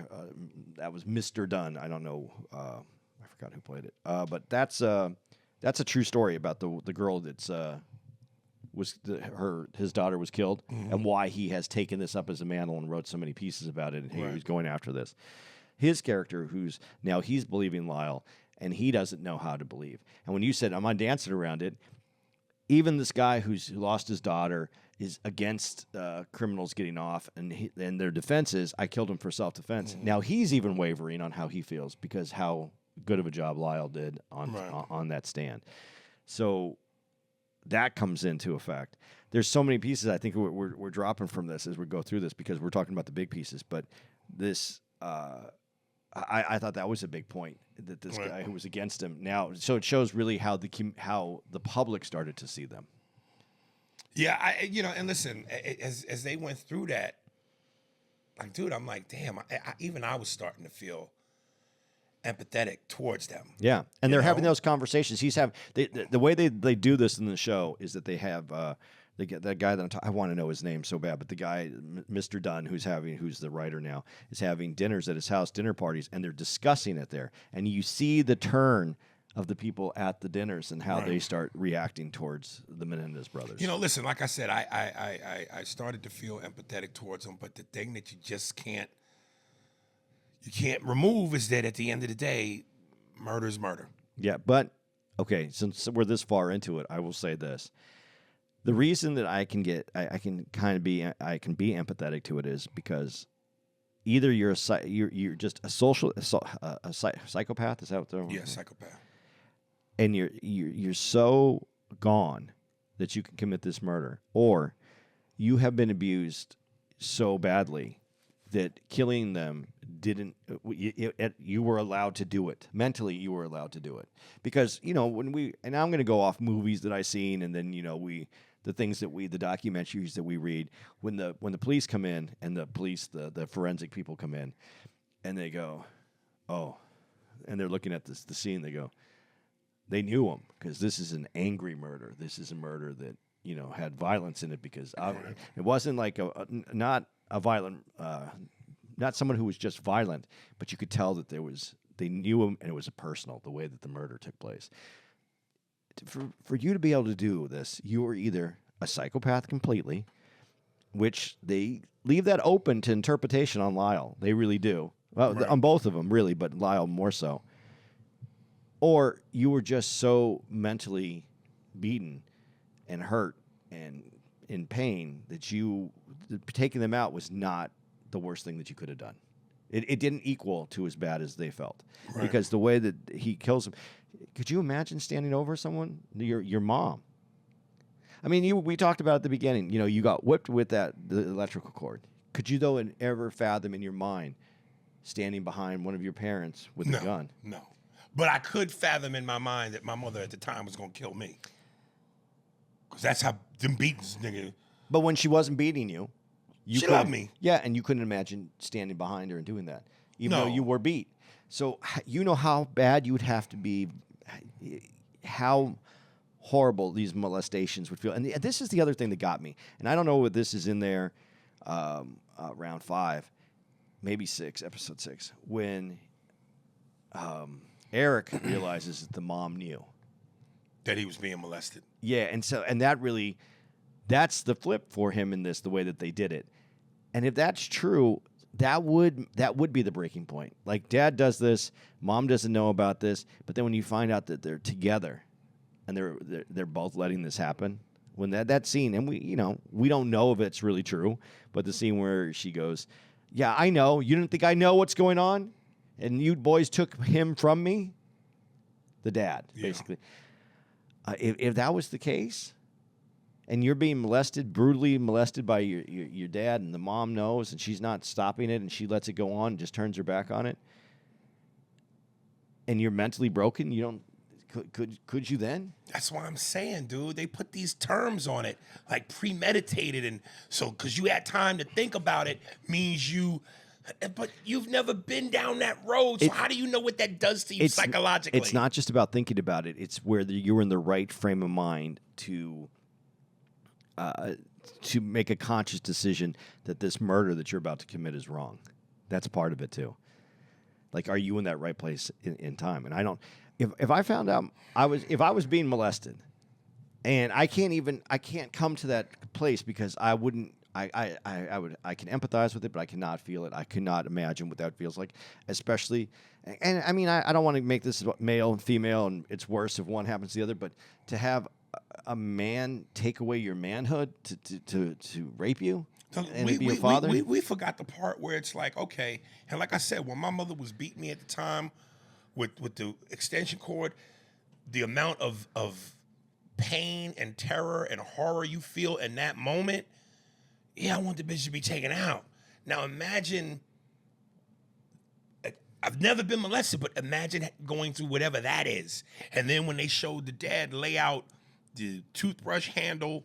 That was Mr. Dunn. I don't know. I forgot who played it. But that's a true story about the girl that's his daughter was killed, and why he has taken this up as a mantle and wrote so many pieces about it, and he was going after this. His character, he's believing Lyle, and he doesn't know how to believe. And when you said, I'm on dancing around it, even this guy who lost his daughter is against criminals getting off, and their defense is, I killed him for self-defense. Now he's even wavering on how he feels because how good of a job Lyle did on that stand. So that comes into effect. There's so many pieces I think we're dropping from this as we go through this because we're talking about the big pieces. But this, I thought that was a big point that this guy who was against him now. So it shows really how the public started to see them. Yeah, and listen, as they went through that, like, dude, I'm like, damn. Even I was starting to feel empathetic towards them. Yeah, and they're having those conversations. He's having the way they do this in the show is that they have they get that guy that I want to know his name so bad, but the guy Mr. Dunn who's the writer now is having dinners at his house, dinner parties, and they're discussing it there, and you see the turn of the people at the dinners and how they start reacting towards the Menendez brothers. Listen, like I said, I started to feel empathetic towards them, but the thing that you just can't remove is that at the end of the day, murder's murder. Yeah, but okay, since we're this far into it, I will say this: the reason that I can be empathetic to it is because either you're just a psychopath. Is that what they're? Yeah, psychopath. And you're so gone that you can commit this murder, or you have been abused so badly that killing them didn't. You were allowed to do it mentally. You were allowed to do it because when we and I'm going to go off movies that I've seen, and then the things that the documentaries that we read when the police come in and the forensic people come in and they go, oh, and they're looking at the scene. They go, they knew him because this is an angry murder. This is a murder that had violence in it because it wasn't like not a violent, not someone who was just violent, but you could tell that they knew him and it was personal the way that the murder took place. For you to be able to do this, you are either a psychopath completely, which they leave that open to interpretation on Lyle. They really do. Well, Right. On both of them, really, but Lyle more so. Or you were just so mentally beaten and hurt and in pain that taking them out was not the worst thing that you could have done. It didn't equal to as bad as they felt. Right. Because the way that he kills them. Could you imagine standing over someone? Your mom. I mean, we talked about at the beginning, you got whipped with the electrical cord. Could you, though, ever fathom in your mind standing behind one of your parents with a gun? No. But I could fathom in my mind that my mother at the time was going to kill me. Because that's how them beatings, nigga. But when she wasn't beating you, She loved me. Yeah, and you couldn't imagine standing behind her and doing that, even No. though you were beat. So you know how bad you would have to be, how horrible these molestations would feel. And this is the other thing that got me. And I don't know if this is in there, round 5, maybe 6, episode 6, when Erik realizes that the mom knew That he was being molested. Yeah, and that's the flip for him in this, the way that they did it. And if that's true, that would be the breaking point. Like, Dad does this, Mom doesn't know about this, but then when you find out that they're together and they're both letting this happen, when that scene, and we don't know if it's really true, but the scene where she goes, "Yeah, I know. You didn't think I know what's going on, and you boys took him from me." The dad, basically. If that was the case, and you're being brutally molested by your dad, and the mom knows, and she's not stopping it, and she lets it go on, and just turns her back on it, and you're mentally broken, could you then? That's why I'm saying, dude, they put these terms on it, like premeditated, and so because you had time to think about it means but you've never been down that road, so how do you know what that does to you psychologically? It's not just about thinking about it. It's whether you're in the right frame of mind to make a conscious decision that this murder that you're about to commit is wrong. That's part of it too. Like, are you in that right place in time? And I don't. If I found out if I was being molested, and I can't come to that place because I wouldn't. I can empathize with it, but I cannot feel it. I cannot imagine what that feels like, especially. And I mean, I don't want to make this male and female, and it's worse if one happens to the other. But to have a man take away your manhood to rape you and be your father, we forgot the part where it's like, okay, and like I said, when my mother was beating me at the time with the extension cord, the amount of pain and terror and horror you feel in that moment. Yeah, I want the bitch to be taken out. Now imagine, I've never been molested, but imagine going through whatever that is. And then when they showed the dad lay out the toothbrush handle,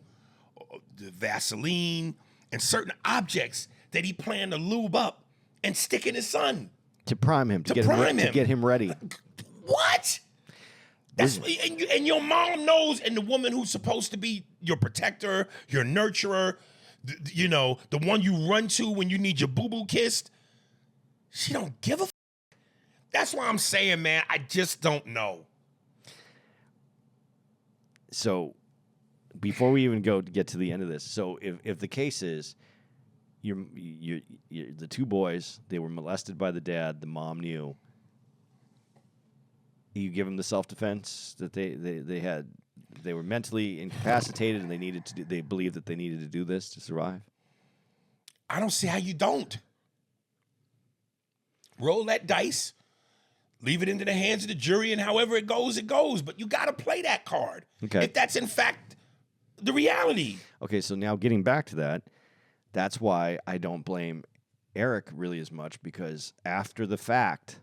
the Vaseline, and certain objects that he planned to lube up and stick in his son. to prime him, to get him ready. What? That's and your mom knows, and the woman who's supposed to be your protector, your nurturer, the one you run to when you need your boo-boo kissed, she don't give a f. That's why I'm saying, man, I just don't know. So before we even get to the end of this, so if the case is you the two boys, they were molested by the dad, the mom knew, you give them the self-defense that they were mentally incapacitated and they believed that they needed to do this to survive? I don't see how you don't. Roll that dice, leave it into the hands of the jury, and however it goes, it goes. But you got to play that card. Okay. If that's in fact the reality. Okay, so now getting back to that, that's why I don't blame Eric really as much, because after the fact,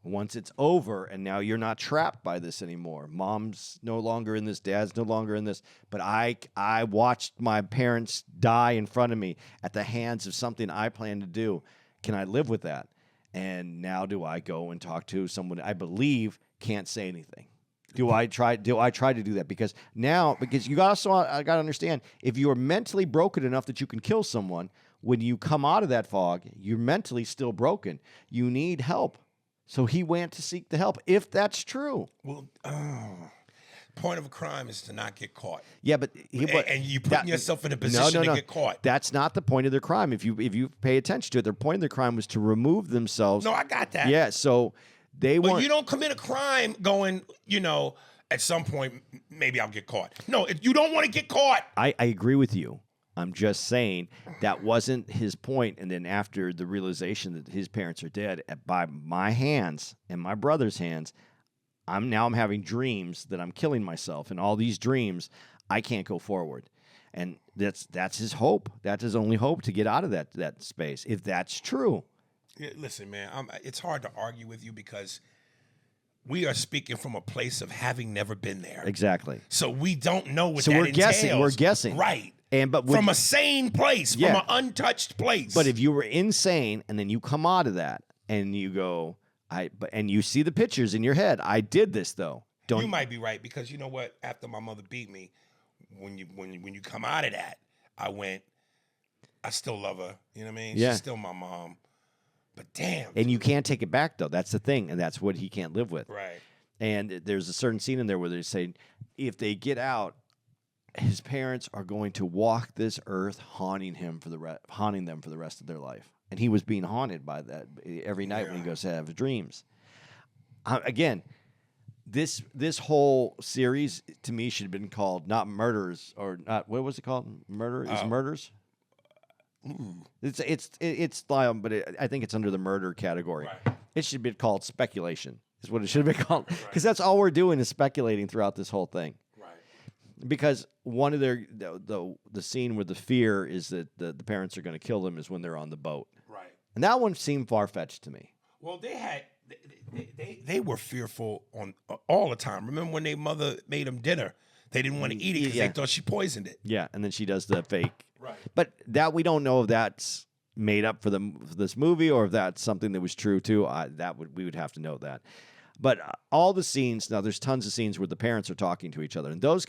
once it's over and now you're not trapped by this anymore. Mom's no longer in this, dad's no longer in this, but I watched my parents die in front of me at the hands of something I plan to do. Can I live with that? And now do I go and talk to someone I believe can't say anything? Do I try to do that? Because you also I got to understand, if you are mentally broken enough that you can kill someone, when you come out of that fog, you're mentally still broken. You need help. So he went to seek the help, if that's true. Well, point of a crime is to not get caught. Yeah, but and you putting yourself in a position to get caught. That's not the point of their crime. If you pay attention to it, their point of their crime was to remove themselves. No, I got that. Yeah, so they But weren't. you don't commit a crime going, at some point, maybe I'll get caught. No, you don't want to get caught. I agree with you. I'm just saying that wasn't his point. And then after the realization that his parents are dead by my hands and my brother's hands, I'm having dreams that I'm killing myself. And all these dreams, I can't go forward. And that's his hope. That's his only hope to get out of that space, if that's true. Yeah, listen, man, it's hard to argue with you because we are speaking from a place of having never been there. Exactly. So we don't know what So that we're guessing. entails. We're guessing. Right. But from a sane place, Yeah. from an untouched place. But if you were insane and then you come out of that and you go, and you see the pictures in your head, I did this though. You might be right, because you know what? After my mother beat me, when you come out of that, I still love her. You know what I mean? Yeah. She's still my mom. But damn. And you can't take it back though. That's the thing, and that's what he can't live with. Right. And there's a certain scene in there where they say, if they get out, his parents are going to walk this earth haunting them for the rest of their life. And he was being haunted by that every night when he goes to have dreams. Again, this whole series to me should have been called not Murders, or not, what was it called? Murders? It's but I think it's under the murder category. Right. It should be called Speculation. Is what it should have been called, because that's all we're doing is speculating throughout this whole thing. Because one of the scene where the fear is that the parents are going to kill them is when they're on the boat. Right. And that one seemed far-fetched to me. Well, they were fearful on all the time. Remember when their mother made them dinner? They didn't want to eat it because they thought she poisoned it. Yeah, and then she does the fake. Right. But that we don't know if that's made up for this movie or if that's something that was true too. We would have to know that. But all the scenes, now there's tons of scenes where the parents are talking to each other, and those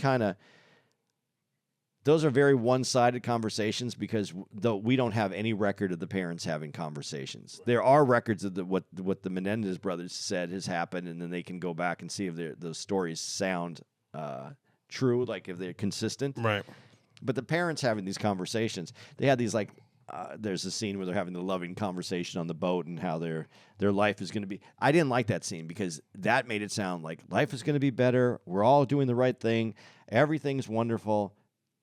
are very one-sided conversations, because though we don't have any record of the parents having conversations. There are records of what the Menendez brothers said has happened, and then they can go back and see if those stories sound true, like if they're consistent. Right. But the parents having these conversations, they had these there's a scene where they're having the loving conversation on the boat and how their life is going to be. I didn't like that scene because that made it sound like life is going to be better. We're all doing the right thing. Everything's wonderful.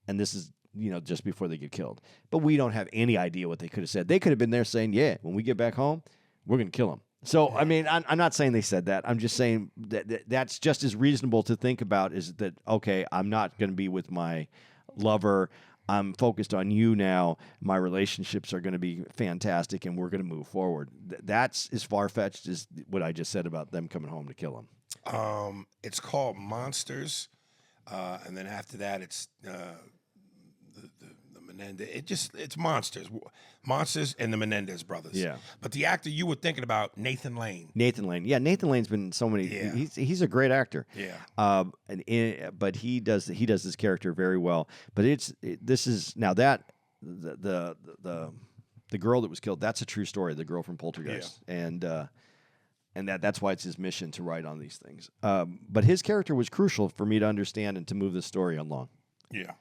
And this is, just before they get killed. But we don't have any idea what they could have said. They could have been there saying, yeah, when we get back home, we're going to kill them. So, I mean, I'm not saying they said that. I'm just saying that's just as reasonable to think about, is that, okay, I'm not going to be with my lover. I'm focused on you now. My relationships are going to be fantastic, and we're going to move forward. That's as far-fetched as what I just said about them coming home to kill him. It's called Monsters, and then after that, it's the Menendez. It's Monsters and the Menendez brothers. Yeah. But the actor you were thinking about, Nathan Lane. Yeah, Nathan Lane's been in so many. Yeah. He's a great actor. Yeah. But he does this character very well. But this is now that the girl that was killed. That's a true story. The girl from Poltergeist. Yeah. And that's why it's his mission to write on these things. But his character was crucial for me to understand and to move the story along. Yeah.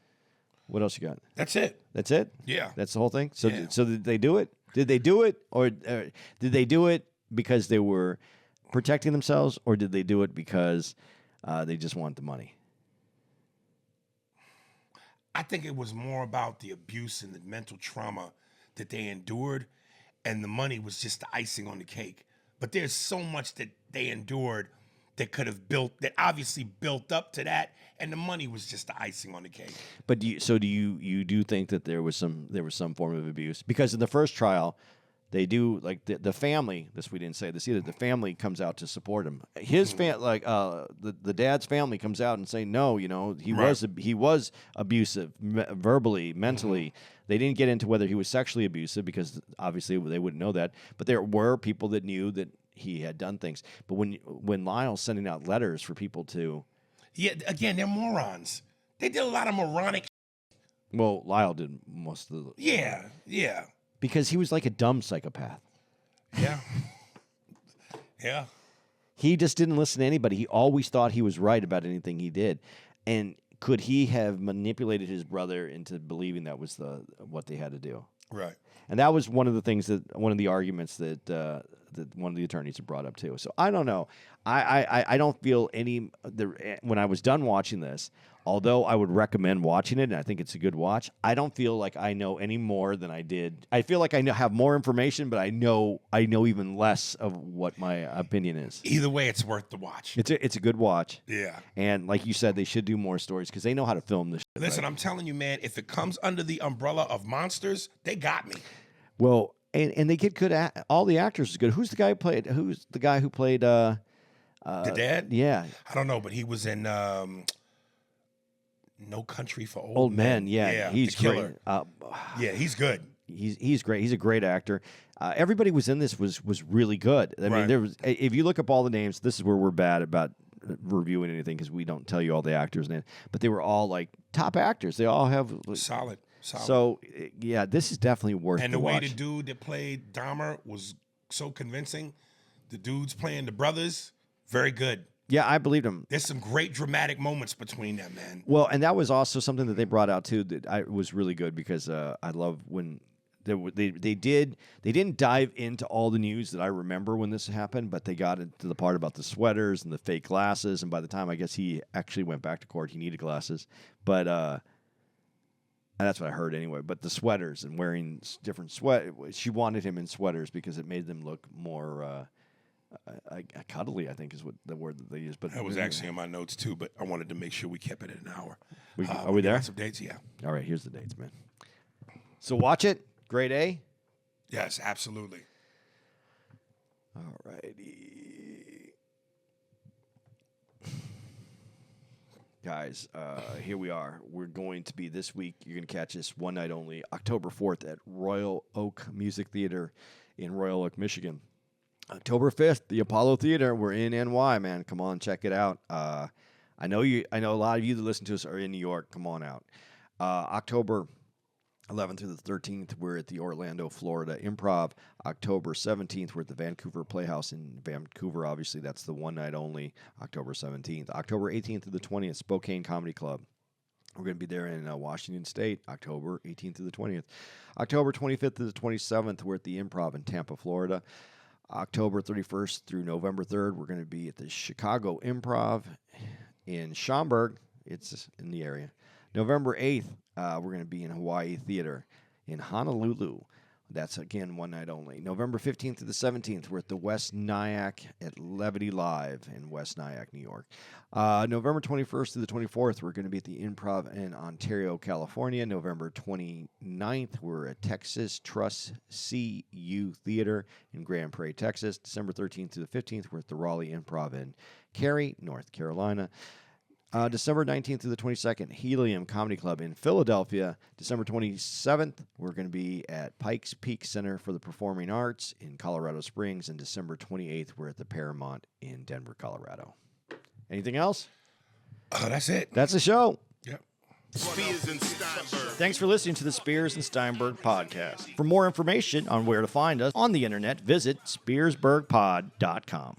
What else you got? That's it. That's it? Yeah. That's the whole thing? So Yeah. so did they do it? Did they do it? Or did they do it because they were protecting themselves? Or did they do it because they just want the money? I think it was more about the abuse and the mental trauma that they endured, and the money was just the icing on the cake. But there's so much that they endured that could have that obviously built up to that, and the money was just the icing on the cake. But do you think that there was some form of abuse? Because in the first trial, they do, like, the family. This, we didn't say this either. The family comes out to support him. His the dad's family comes out and say no. You know, he was abusive, verbally, mentally. They didn't get into whether he was sexually abusive because obviously they wouldn't know that. But there were people that knew that he had done things. But when Lyle's sending out letters for people to, yeah, again, they're morons. They did a lot of moronic. Well, Lyle did most of the. Yeah. Because he was like a dumb psychopath. Yeah. Yeah. He just didn't listen to anybody. He always thought he was right about anything he did. And could he have manipulated his brother into believing that was what they had to do? Right. And that was one of the arguments that one of the attorneys had brought up too. So I don't know. I don't feel when I was done watching this, although I would recommend watching it, and I think it's a good watch, I don't feel like I know any more than I did. I feel like I have more information, but I know even less of what my opinion is. Either way, it's worth the watch. It's a good watch. Yeah. And like you said, they should do more stories because they know how to film this shit. Listen, right? I'm telling you, man, if it comes under the umbrella of monsters, they got me. Well, and they get good all the actors is good. Who's the guy who played The dad? Yeah. I don't know, but he was in No Country for Old Men. Yeah, he's the killer. Great. Yeah, he's good. He's great. He's a great actor. Everybody was in this was really good. I mean, there was. If you look up all the names, this is where we're bad about reviewing anything because we don't tell you all the actors' names. But they were all like top actors. They all have solid. So yeah, this is definitely worth. And the way watch. the dude that played Dahmer was so convincing. The dudes playing the brothers, very good. Yeah, I believed him. There's some great dramatic moments between them, man. Well, and that was also something that they brought out too that was really good because I love when they didn't dive into all the news that I remember when this happened, but they got into the part about the sweaters and the fake glasses. And by the time I guess he actually went back to court, he needed glasses, but and that's what I heard anyway. But the sweaters and wearing different she wanted him in sweaters because it made them look more. Cuddly, I think, is what the word that they use. But that was actually in my notes too. But I wanted to make sure we kept it at an hour. Are we there? Some dates, yeah. All right, here's the dates, man. So watch it, grade A. Yes, absolutely. All righty, guys. Here we are. We're going to be this week. You're going to catch us one night only, October 4th at Royal Oak Music Theater in Royal Oak, Michigan. October 5th, the Apollo Theater. We're in NY, man. Come on, check it out. I know a lot of you that listen to us are in New York. Come on out. October 11th through the 13th, we're at the Orlando, Florida Improv. October 17th, we're at the Vancouver Playhouse in Vancouver. Obviously, that's the one night only, October 17th. October 18th through the 20th, Spokane Comedy Club. We're going to be there in Washington State, October 18th through the 20th. October 25th through the 27th, we're at the Improv in Tampa, Florida. October 31st through November 3rd, we're going to be at the Chicago Improv in Schaumburg. It's in the area. November 8th, we're going to be in Hawaii Theater in Honolulu. That's, again, one night only. November 15th to the 17th, we're at the West Nyack at Levity Live in West Nyack, New York. November 21st to the 24th, we're going to be at the Improv in Ontario, California. November 29th, we're at Texas Trust CU Theater in Grand Prairie, Texas. December 13th to the 15th, we're at the Raleigh Improv in Cary, North Carolina. December 19th to the 22nd, Helium Comedy Club in Philadelphia. December 27th, we're going to be at Pikes Peak Center for the Performing Arts in Colorado Springs. And December 28th, we're at the Paramount in Denver, Colorado. Anything else? That's it. That's the show. Yep. Spears and Steinberg. Thanks for listening to the Spears and Steinberg podcast. For more information on where to find us on the internet, visit spearsburgpod.com.